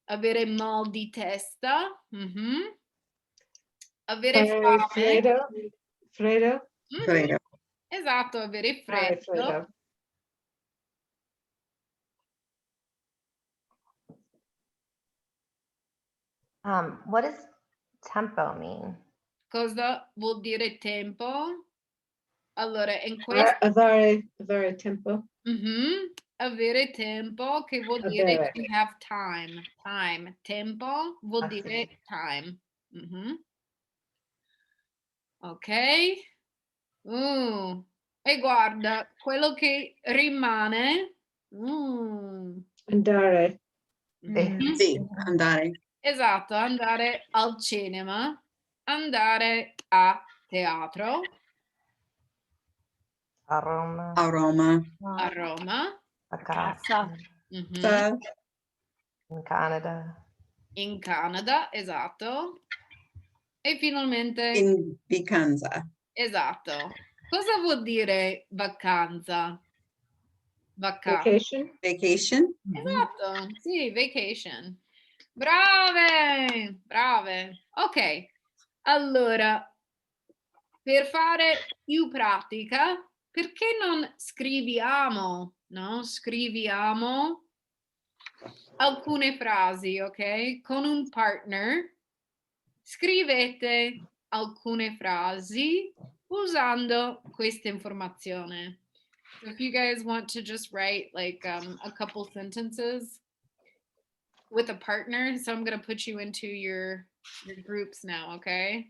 Avere mal di testa. Mhm. Avere Fare fame. freddo. Freddo. Mhm. Freddo. Esatto, avere Fare freddo. freddo. What does tempo mean? Cosa vuol dire tempo? Allora, in questo Avere tempo. avere tempo, che vuol dire Avere. to have time. Time. Tempo vuol dire time. Mhm. Ok. E guarda, quello che rimane. Andare. Mhm. Sì, andare. Esatto, andare al cinema, andare a teatro A Roma. A Roma. a Roma, A Casa. casa. mhm, In Canada. in Canada, esatto. E finalmente, In vacanza. esatto. Cosa vuol dire vacanza? Vacanza. Vacation. Vacation. Esatto, sì, vacation. Brave, brave. Ok, allora, per fare più pratica, perché non scriviamo, no? Scriviamo alcune frasi, ok? Con un partner scrivete alcune frasi usando questa informazione. So if you guys want to just write like a couple sentences with a partner, so I'm going to put you into your groups now, okay?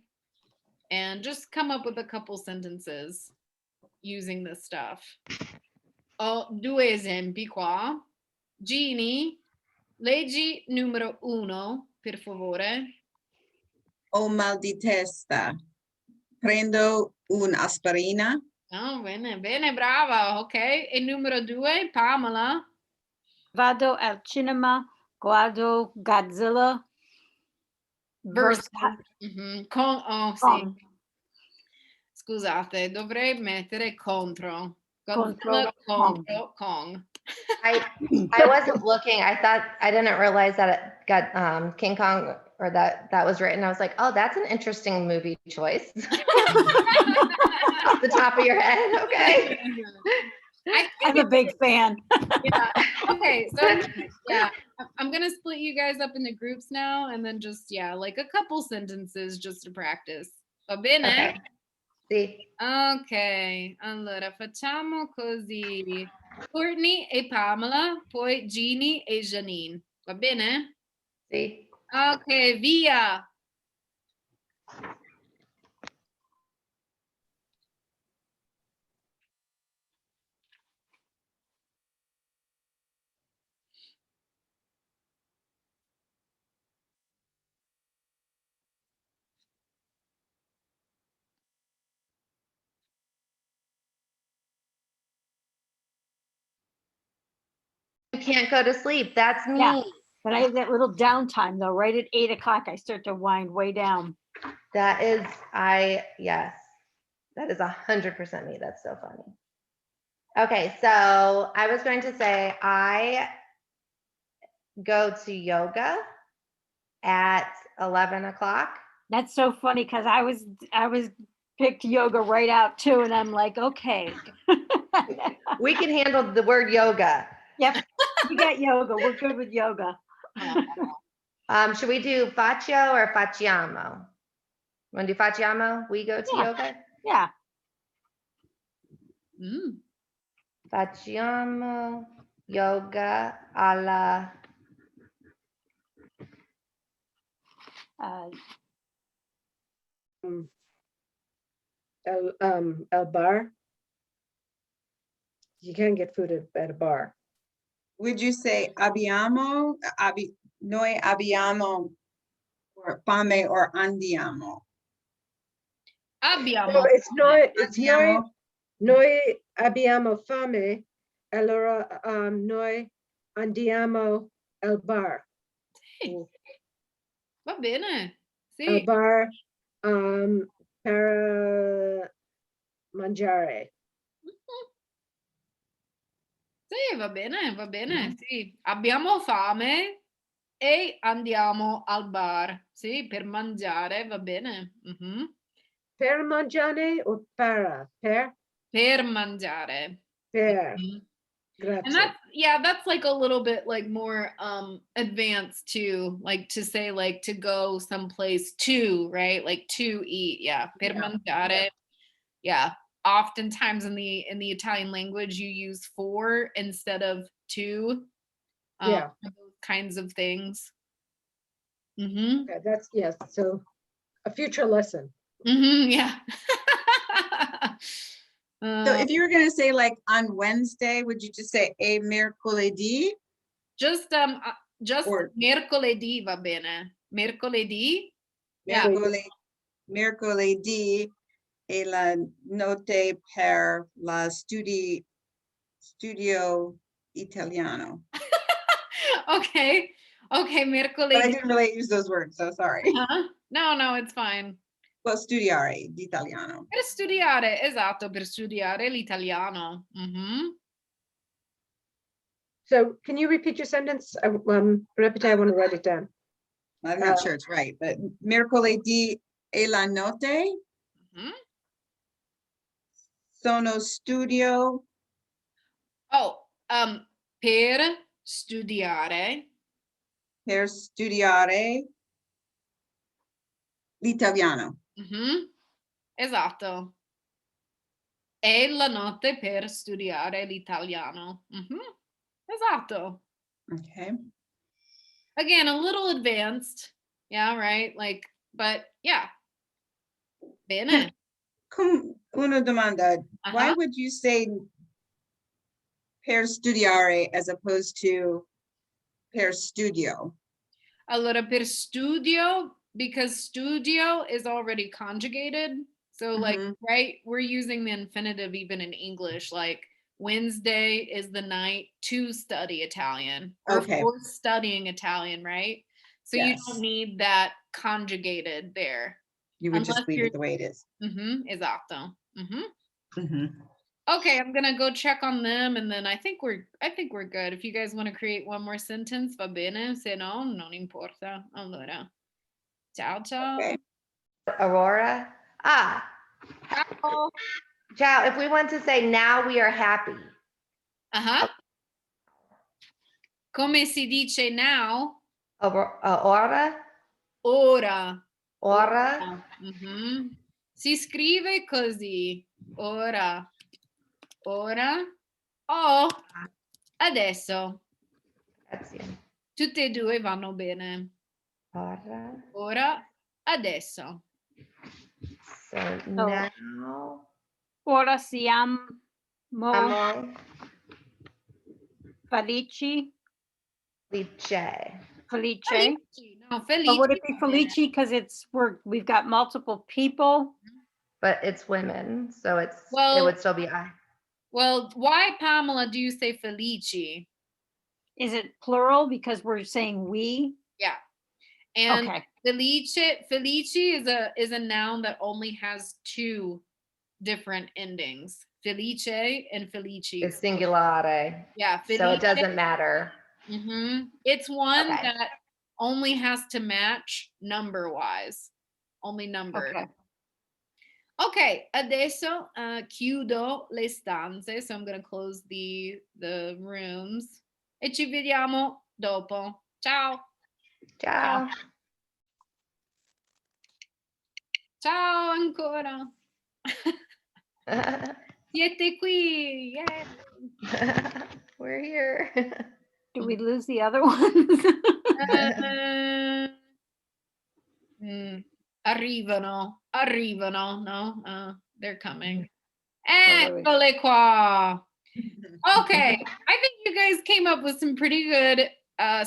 And just come up with a couple sentences using this stuff. Ho due esempi qua. Gini, leggi numero 1, per favore. Ho mal di testa. Prendo un'aspirina. Oh, bene, bene, brava, ok. E numero 2, Pamela. Vado al cinema, guardo Godzilla Versus. versus Oh, sì. Kong. Scusate, dovrei mettere contro. Contro Godzilla contro Kong. I wasn't looking. I didn't realize that it got King Kong or that was written. I was like, oh, that's an interesting movie choice. Off the top of your head, okay. I'm a big fan. Yeah. Okay, so yeah, I'm gonna split you guys up into groups now, and then just like a couple sentences just to practice. Va bene? Okay. Sì. Ok, allora facciamo così. Courtney e Pamela, poi Jeannie e Janine. Va bene? Sì. Ok, via. You can't go to sleep. That's me. Yeah. But I have that little downtime though, right at 8 o'clock, I start to wind way down. That is, yes, that is 100% me. That's so funny. Okay, so I was going to say I go to yoga at 11 o'clock. That's so funny because I was picked yoga right out too, and I'm like, okay. We can handle the word yoga. Yep, we got yoga. We're good with yoga. Should we do faccio or facciamo? Want to do facciamo? We go to Yeah. yoga? Yeah. Facciamo yoga alla El bar. You can get food at a bar. Would you say noi abbiamo or fame or andiamo? Abbiamo. No, it's Andiamo. noi abbiamo fame, allora noi andiamo al bar. Sì. Va bene. Sì. Al bar per mangiare. Sì, va bene, sì. Abbiamo fame e andiamo al bar, sì, per mangiare, va bene. Per mangiare o para? Per mangiare. Per. And Grazie. that's like a little bit like more advanced too, like to say like to go someplace to, right? Like to eat, yeah. Per mangiare. Yeah. Oftentimes in the Italian language you use for instead of to. Yeah. Those kinds of things. Okay, that's yes. So a future lesson. Yeah. So if you were going to say like on Wednesday, would you just say e mercoledì? Just Or- mercoledì va bene. Mercoledì. Yeah. Mercoledì e la notte per la studio italiano. Okay. But I Mercoledì. didn't really use those words, so sorry. No, it's fine. Well, studiare d'italiano. Per studiare, esatto, per studiare l'italiano. So can you repeat your sentence? Repeat, I want to write it down. I'm not sure it's right, but mercoledì e la notte sono studio. Oh, per studiare. Per studiare l'italiano. Esatto. E la notte per studiare l'italiano. Esatto. Okay. Again, a little advanced. Yeah, right? Like, but yeah. Bene. Una domanda. Why would you say per studiare as opposed to per studio? Allora, per studio, because studio is already conjugated. So like, Mhm. right, we're using the infinitive even in English, like Wednesday is the night to study Italian or Okay. for studying Italian, right? So you Yes. don't need that conjugated there. You would just Unless leave you're, it the way it is. esatto. Mhm. Okay, I'm gonna go check on them and then I think we're good. If you guys want to create one more sentence, va bene, se no, non importa. Allora, ciao ciao. Okay. Aurora. Ah, Ciao. ciao. If we want to say now we are happy. Uh-huh. Come si dice now? Ora. Ora. Ora. Mhm. Si scrive così. Ora. Ora. O adesso. Grazie. Tutte e due vanno bene. Ora. Ora, adesso. So now. Ora siamo Amo. felici. Felice. Felice. Felici. No, But would it felici be va bene. felici because we've got multiple people? But it's women, so it Well- would still be I. Well, why, Pamela, do you say felici? Is it plural because we're saying we? Yeah. And Okay. felici is a noun that only has two different endings. Felice and felici. It's singolare. Yeah, So it felice. doesn't matter. It's one Okay. that only has to match number-wise. Only number. Okay. Ok, adesso chiudo le stanze, so I'm going to close the rooms e ci vediamo dopo. Ciao. Ciao. Ciao ancora. Siete qui. Yeah. We're here. Do we lose the other ones? Arrivano, no? They're coming. really? Eccole qua. Okay, I think you guys came up with some pretty good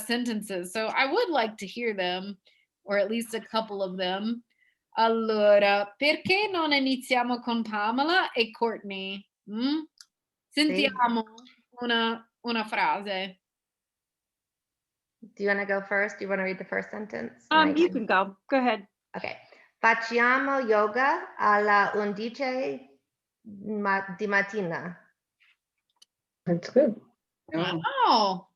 sentences, so I would like to hear them, or at least a couple of them. Allora, perché non iniziamo con Pamela e Courtney? Sentiamo una frase. Do you want to go first? Do you want to read the first sentence? You can go. Go ahead. Okay. Facciamo yoga alla 11 di mattina. That's good. Oh,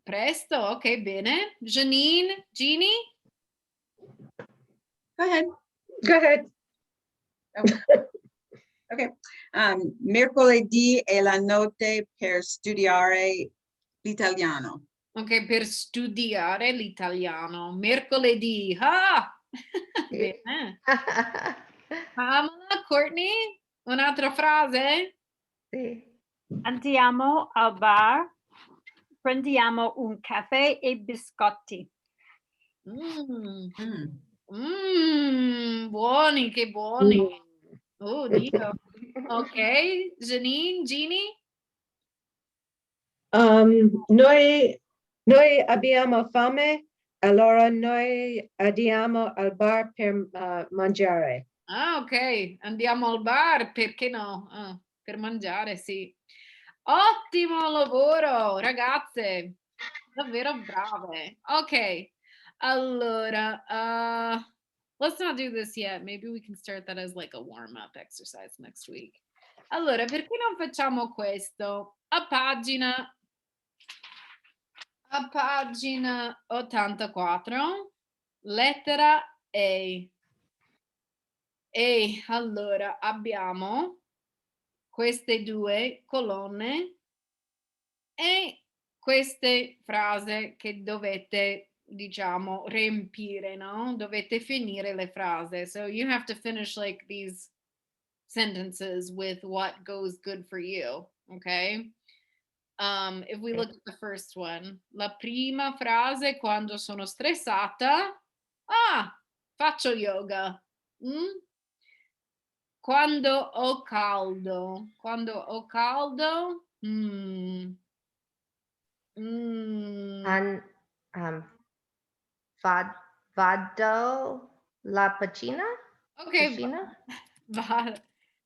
presto, ok, bene. Jeannie? Go ahead. Go ahead. Okay. Mercoledì è la notte per studiare l'italiano. Ok, per studiare l'italiano. Mercoledì. Ah! Bene. Pamela, Courtney, un'altra frase? Sì. Andiamo al bar, prendiamo un caffè e biscotti. Buoni, che buoni. Oh, Dio. Ok, Jeannie? Noi abbiamo fame, allora noi andiamo al bar per mangiare. Ah, ok, andiamo al bar, perché no? Per mangiare, sì. Ottimo lavoro, ragazze, davvero brave. Ok, allora, let's not do this yet. Maybe we can start that as like a warm-up exercise next week. Allora, perché non facciamo questo? A pagina 84, lettera A. E allora abbiamo queste due colonne e queste frasi che dovete, diciamo, riempire, no? Dovete finire le frasi. So you have to finish like these sentences with what goes good for you, okay? If we look at the first one, la prima frase, quando sono stressata, faccio yoga. Quando ho caldo, An, vado la piscina? Ok, Piscina?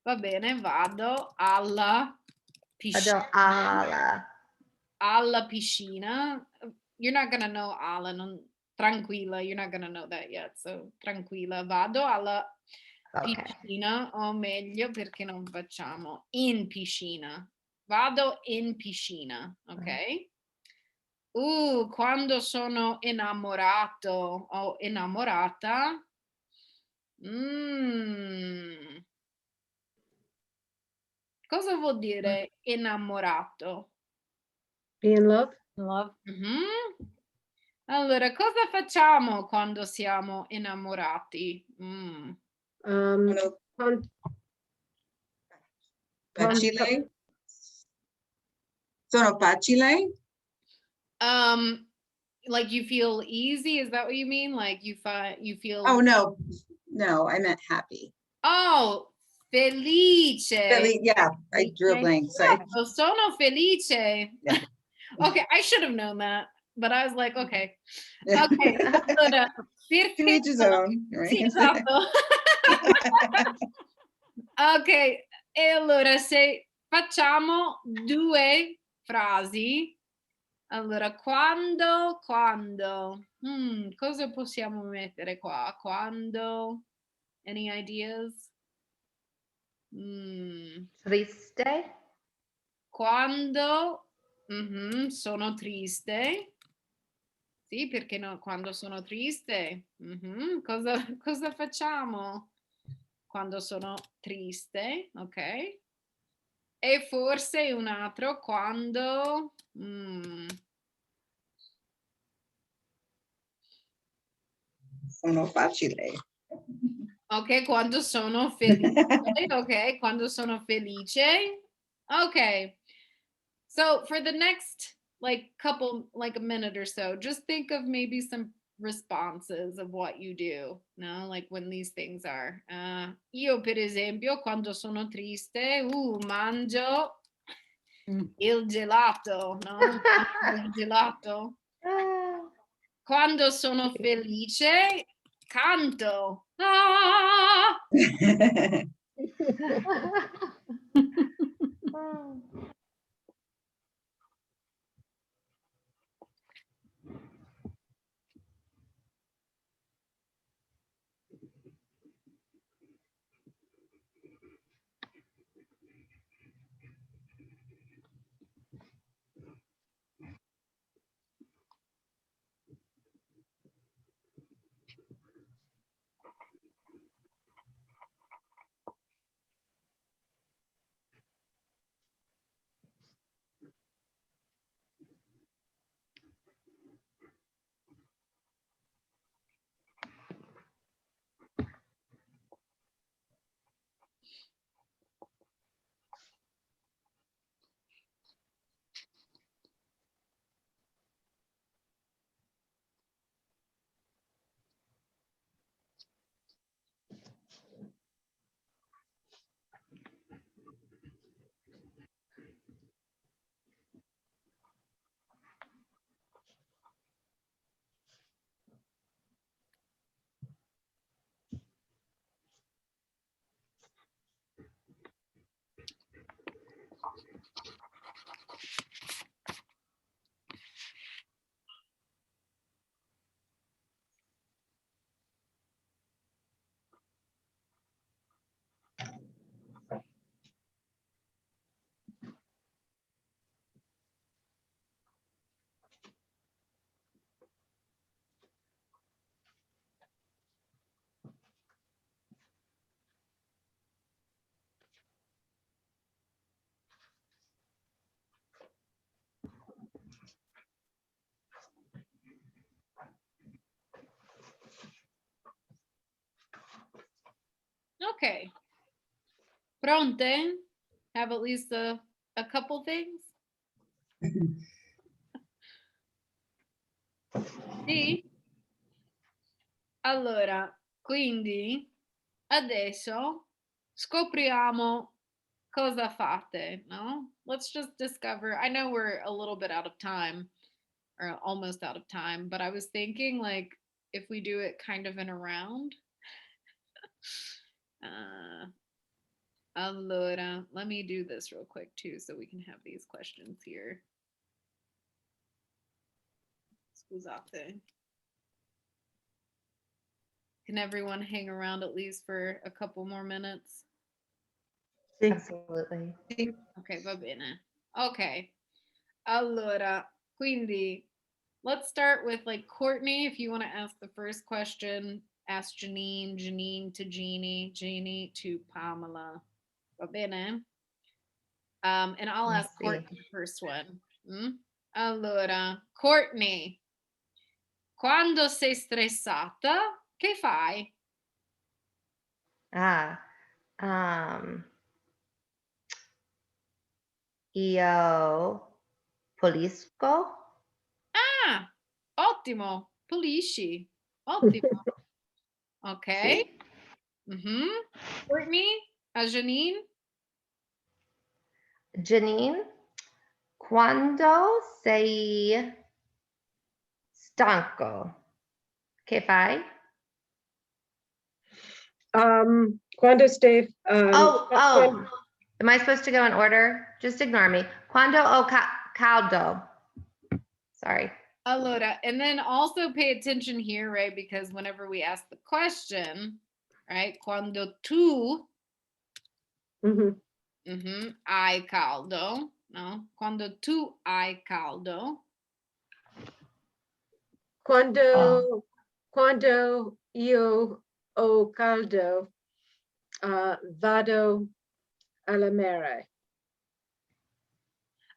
va bene, vado alla Vado piscina. Alla piscina. You're not gonna know alla, tranquilla, you're not gonna know that yet. So tranquilla, vado alla Okay. piscina, o meglio perché non facciamo in piscina. Vado in piscina, ok? Quando sono innamorato o innamorata. Cosa vuol dire innamorato? Be in love? Love. Allora, cosa facciamo quando siamo innamorati? Con- Facile? Sono facile? Like you feel easy? Is that what you mean? Like you feel? Oh, no, I meant happy. Oh, felice. Yeah, I drew a blank, sorry. Oh, sono felice. Yeah. Okay, I should have known that, but I was like, okay. Okay, allora, To perché each his own, right? Sì, esatto. Ok, e allora se facciamo 2 frasi, allora quando, cosa possiamo mettere qua? Quando, any ideas? Triste? Quando, sono triste. Sì, perché no, quando sono triste, cosa facciamo quando sono triste, ok? E forse un altro quando... Sono facile. Ok, quando sono felice, ok, quando sono felice. Okay, so for the next like a minute or so, just think of maybe some responses of what you do, no? Like when these things are. Io per esempio quando sono triste, mangio il gelato, no? Mangio il gelato. Quando sono felice, canto. Ah! Okay. Pronte? Have at least a couple things? Sì? Allora, quindi adesso scopriamo cosa fate, no? Let's just discover. I know we're a little bit out of time, are almost out of time, but I was thinking like if we do it kind of in a round. Allora, let me do this real quick too so we can have these questions here. Scusate. Can everyone hang around at least for a couple more minutes? Absolutely. Ok, va bene. Okay. Allora, quindi let's start with like Courtney. If you want to ask the first question, ask Janine, Janine to Jeannie, Jeannie to Pamela. Va bene? And I'll Let's ask Courtney see. the first one. Allora, Courtney, quando sei stressata, che fai? Io pulisco. Ah, ottimo, pulisci. Ottimo. Ok. Sì. Courtney, Janine? Janine, quando sei stanco, che fai? Quando stai, Oh, am I supposed to go in order? Just ignore me. Quando ho caldo. Sorry. Allora, and then also pay attention here, right? Because whenever we ask the question, right? Quando tu hai caldo, no? Quando tu hai caldo. Quando io ho caldo, vado al mare.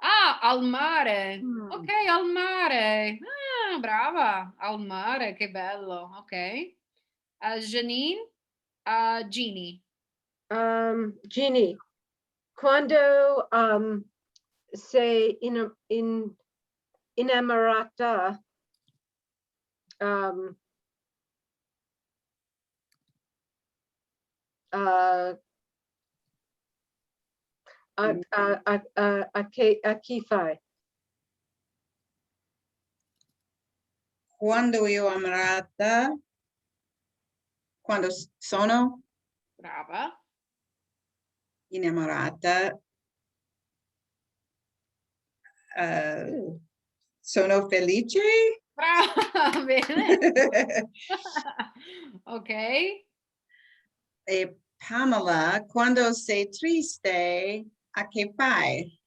Ah, al mare. Ok, al mare. Ah, brava. Al mare, che bello. Ok. Janine, Jeannie. Jeannie, quando sei innamorata, a chi fai? Quando io amorata, quando sono Brava. innamorata, sono felice. Brava, bene. Ok. E Pamela, quando sei triste, a che fai?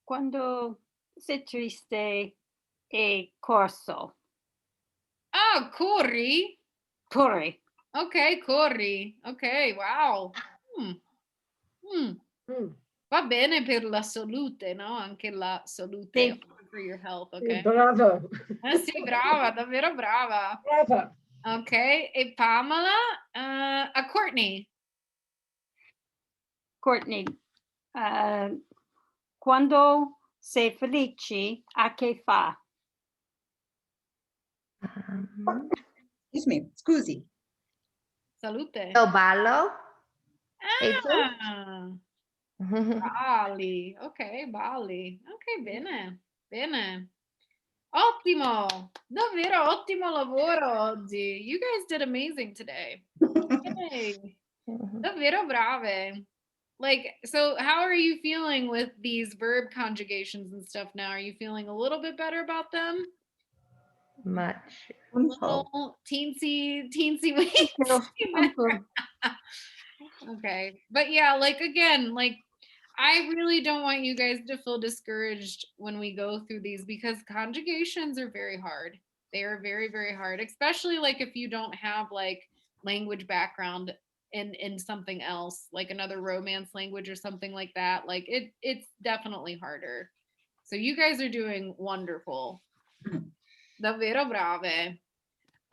Quando sei triste e corso. Ah, corri? Corri. Ok, corri. Ok, wow. Va bene per la salute, no? Anche la salute. Sì. For your health, ok? Bravo. Sì, brava, davvero brava. Brava. Ok, e Pamela, a Courtney. Courtney, quando sei felice, a che fa? Excuse me, scusi. Salute. Io ballo. E tu? Ah, balli. Ok, balli. Ok, bene, bene. Ottimo, davvero ottimo lavoro oggi. You guys did amazing today. Yay. Davvero brave. Like, so how are you feeling with these verb conjugations and stuff now? Are you feeling a little bit better about them? Much. A little teensy weak. I'm good. Okay. But yeah, like again, like I really don't want you guys to feel discouraged when we go through these because conjugations are very hard. They are very, very hard, especially like if you don't have like language background in something else, like another romance language or something like that. Like it's definitely harder. So you guys are doing wonderful. Davvero brave.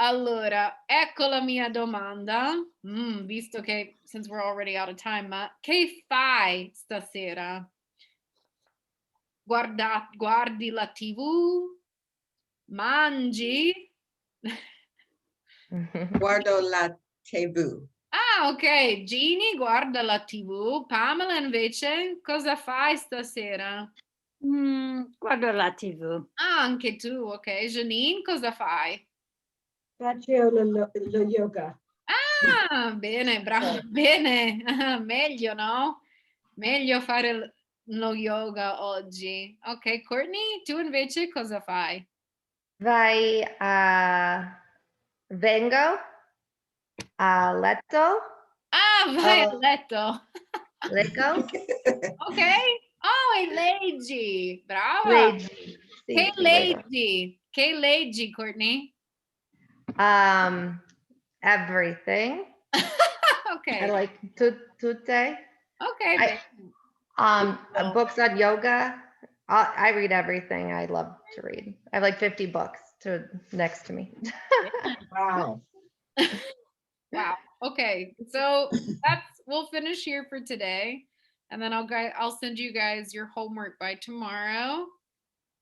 Allora, ecco la mia domanda. Visto che, since we're already out of time, ma che fai stasera? Guardi la TV? Mangi? Guardo la TV. Ah, ok. Ginny guarda la TV. Pamela invece cosa fai stasera? Guardo la TV. Ah, anche tu, ok. Janine, cosa fai? Faccio lo yoga. Ah, bene, bravo, bene. Meglio, no? Meglio fare lo yoga oggi. Ok, Courtney, tu invece cosa fai? Vai vengo a letto, Ah, vai a letto. leggo, Ok. Oh, e leggi. Brava. leggi, Che sì, leggo. leggi? Che leggi, Courtney? Everything. I Ok. like tutte. Ok, I books on yoga. I read everything. I love to read. I have like 50 books next to me. Wow. Wow. Okay. So we'll finish here for today. And then I'll send you guys your homework by tomorrow.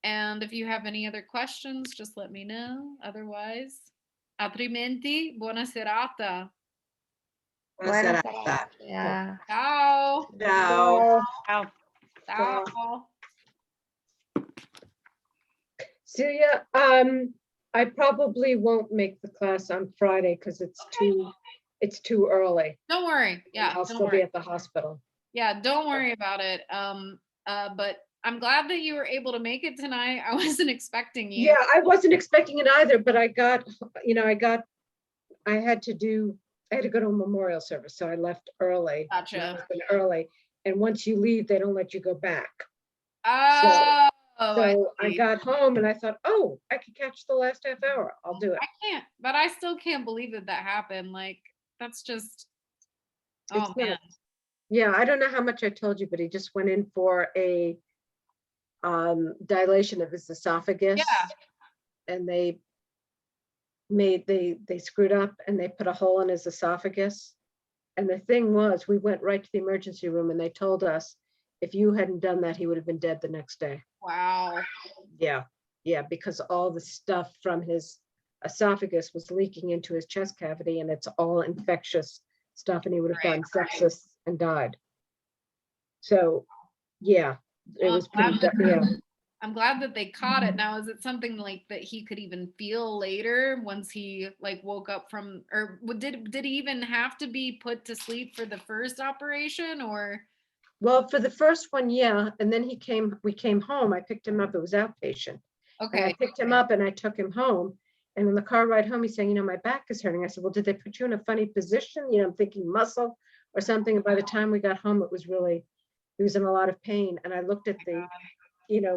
And if you have any other questions, just let me know. Otherwise, altrimenti, buona serata. Buona serata. serata. Yeah. Ciao. Ciao. Oh, Ciao. Celia, I probably won't make the class on Friday because it's too early. Don't worry. Yeah, I'll don't still be worry. at the hospital. Yeah, don't worry about it. But I'm glad that you were able to make it tonight. I wasn't expecting you. Yeah, I wasn't expecting it either, but I had to go to a memorial service, so I left early. My Gotcha. husband early, and once you leave, they don't let you go back. Oh, So I see. got home and I thought, oh, I could catch the last half hour. I'll do it. I can't, but I still can't believe that happened. Like, that's just, oh It's man. nuts. Yeah, I don't know how much I told you, but he just went in for a dilation of his esophagus. Yeah. And they screwed up and they put a hole in his esophagus. And the thing was, we went right to the emergency room and they told us if you hadn't done that, he would have been dead the next day. Wow. Yeah, because all the stuff from his esophagus was leaking into his chest cavity and it's all infectious stuff and he would have gotten sepsis and died. So, yeah, it was pretty, yeah. I'm glad that they caught it. Now, is it something like that he could even feel later once he like woke up from, or did he even have to be put to sleep for the first operation, or? Well, for the first one, yeah, and then we came home, I picked him up, it was outpatient. And I Okay. picked him up and I took him home. And in the car ride home, he's saying, my back is hurting. I said, well, did they put you in a funny position? I'm thinking muscle or something. And by the time we got home, he was in a lot of pain. And I looked at the,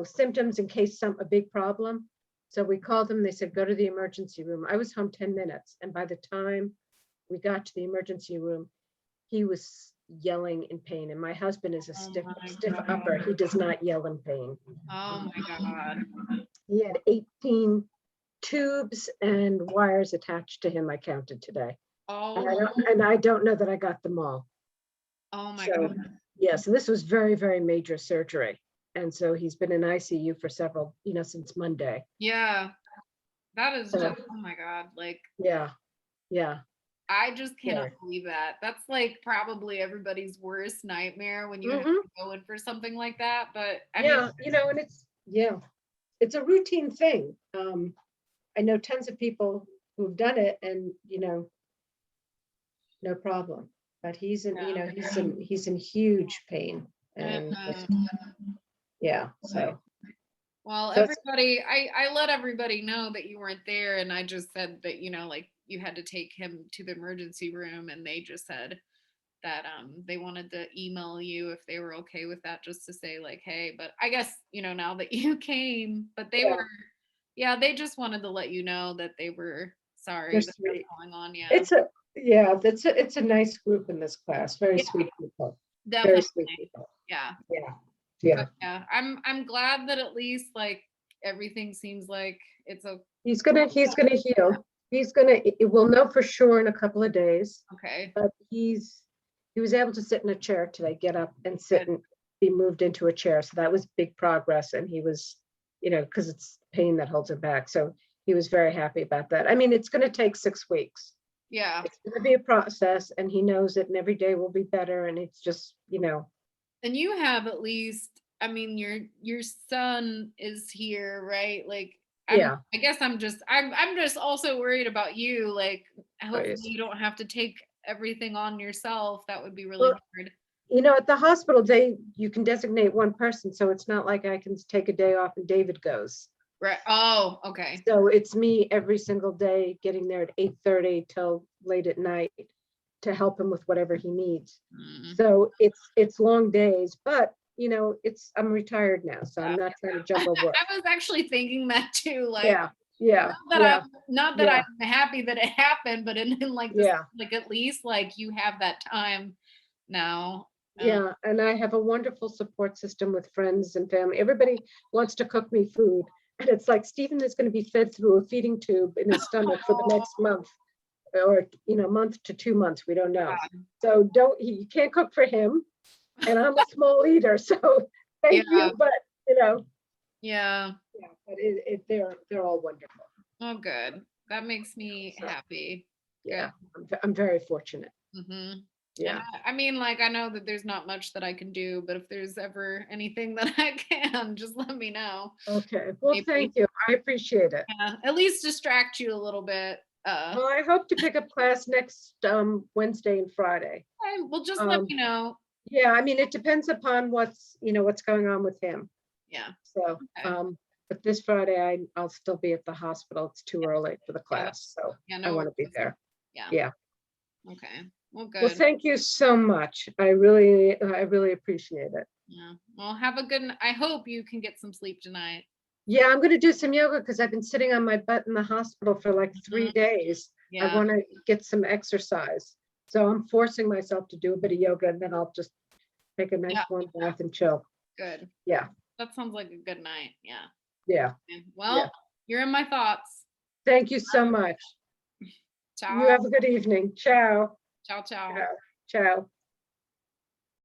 symptoms in case a big problem. So we called them, they said, go to the emergency room. I was home 10 minutes. And by the time we got to the emergency room, he was yelling in pain. And my husband is a stiff upper. He does not yell in pain. Oh my God. He had 18 tubes and wires attached to him, I counted today. Oh, And I don't know that I got them all. oh my So, God. yes, and this was very, very major surgery. And so he's been in ICU for several, since Monday. Yeah. That is So, just, oh my God. Like, yeah. I just cannot Yeah. believe that. That's like probably everybody's worst nightmare when you have Mhm. to go in for something like that. But I Yeah, mean, and it's a routine thing. I know tons of people who've done it and, no problem. But he's in huge pain. And yeah, so. well, So it's- everybody, I let everybody know that you weren't there, and I just said that, like you had to take him to the emergency room, and they just said that they wanted to email you if they were okay with that, just to say like, hey, but I guess, now that you came, but they were, they just wanted to let you know that they were sorry They're that sweet. that's going on. Yeah. It's a nice group in this class. Very Yeah. sweet people. Definitely. Very sweet people. Yeah. Yeah. But yeah, I'm glad that at least like everything seems like it's He's gonna heal. We'll know for sure in a couple of days, okay. but he was able to sit in a chair today, get up and sit Good. and be moved into a chair. So that was big progress. And he was, because it's pain that holds him back. So he was very happy about that. I mean, it's gonna take 6 weeks. Yeah. It's gonna be a process, and he knows it, and every day will be better, and it's just, And you have at least, I mean, your son is here, right? Like, Yeah. I guess I'm just also worried about you. Like, hopefully Yes. you don't have to take everything on yourself. That would be really Well, hard. At the hospital, you can designate one person, so it's not like I can take a day off and David goes. Right. Oh, okay. So it's me every single day getting there at 8:30 till late at night to help him with whatever he needs. Mm. So it's long days, but I'm retired now, so I'm not trying to jumble work. I was actually thinking that too. Like, Yeah. not that Yeah. I'm happy that it happened, but in like this, Yeah. like at least like you have that time now. Yeah, and I have a wonderful support system with friends and family. Everybody wants to cook me food. And it's like Stephen is going to be fed through a feeding tube in his stomach for the next month, or month to 2 months. We don't know. So you can't cook for him. And I'm a small eater, so thank you. But Yeah. but they're all wonderful. Oh, good. That makes me happy. Yeah, I'm very fortunate. Mm-hmm. Yeah. I mean, like, I know that there's not much that I can do, but if there's ever anything that I can, just let me know. Okay. Well, Maybe. thank you. I appreciate it. Yeah, at least distract you a little bit. Well, I hope to pick up class next Wednesday and Friday. Well, just let me know. Yeah, I mean, it depends upon what's going on with him. Yeah. So, Okay. but this Friday I'll still be at the hospital. It's too early for the class, so I want to be there. Yeah. Okay. Well, good. Well, thank you so much. I really appreciate it. Yeah. Well, have a good. I hope you can get some sleep tonight. Yeah, I'm going to do some yoga because I've been sitting on my butt in the hospital for like 3 days. Yeah. I want to get some exercise. So I'm forcing myself to do a bit of yoga, and then I'll just take a nice warm bath and chill. Good. Yeah. That sounds like a good night. Yeah. Yeah. Okay. Well, you're in my thoughts. Thank you so much. Ciao. You have a good evening. Ciao. Ciao, ciao. Ciao. Ciao.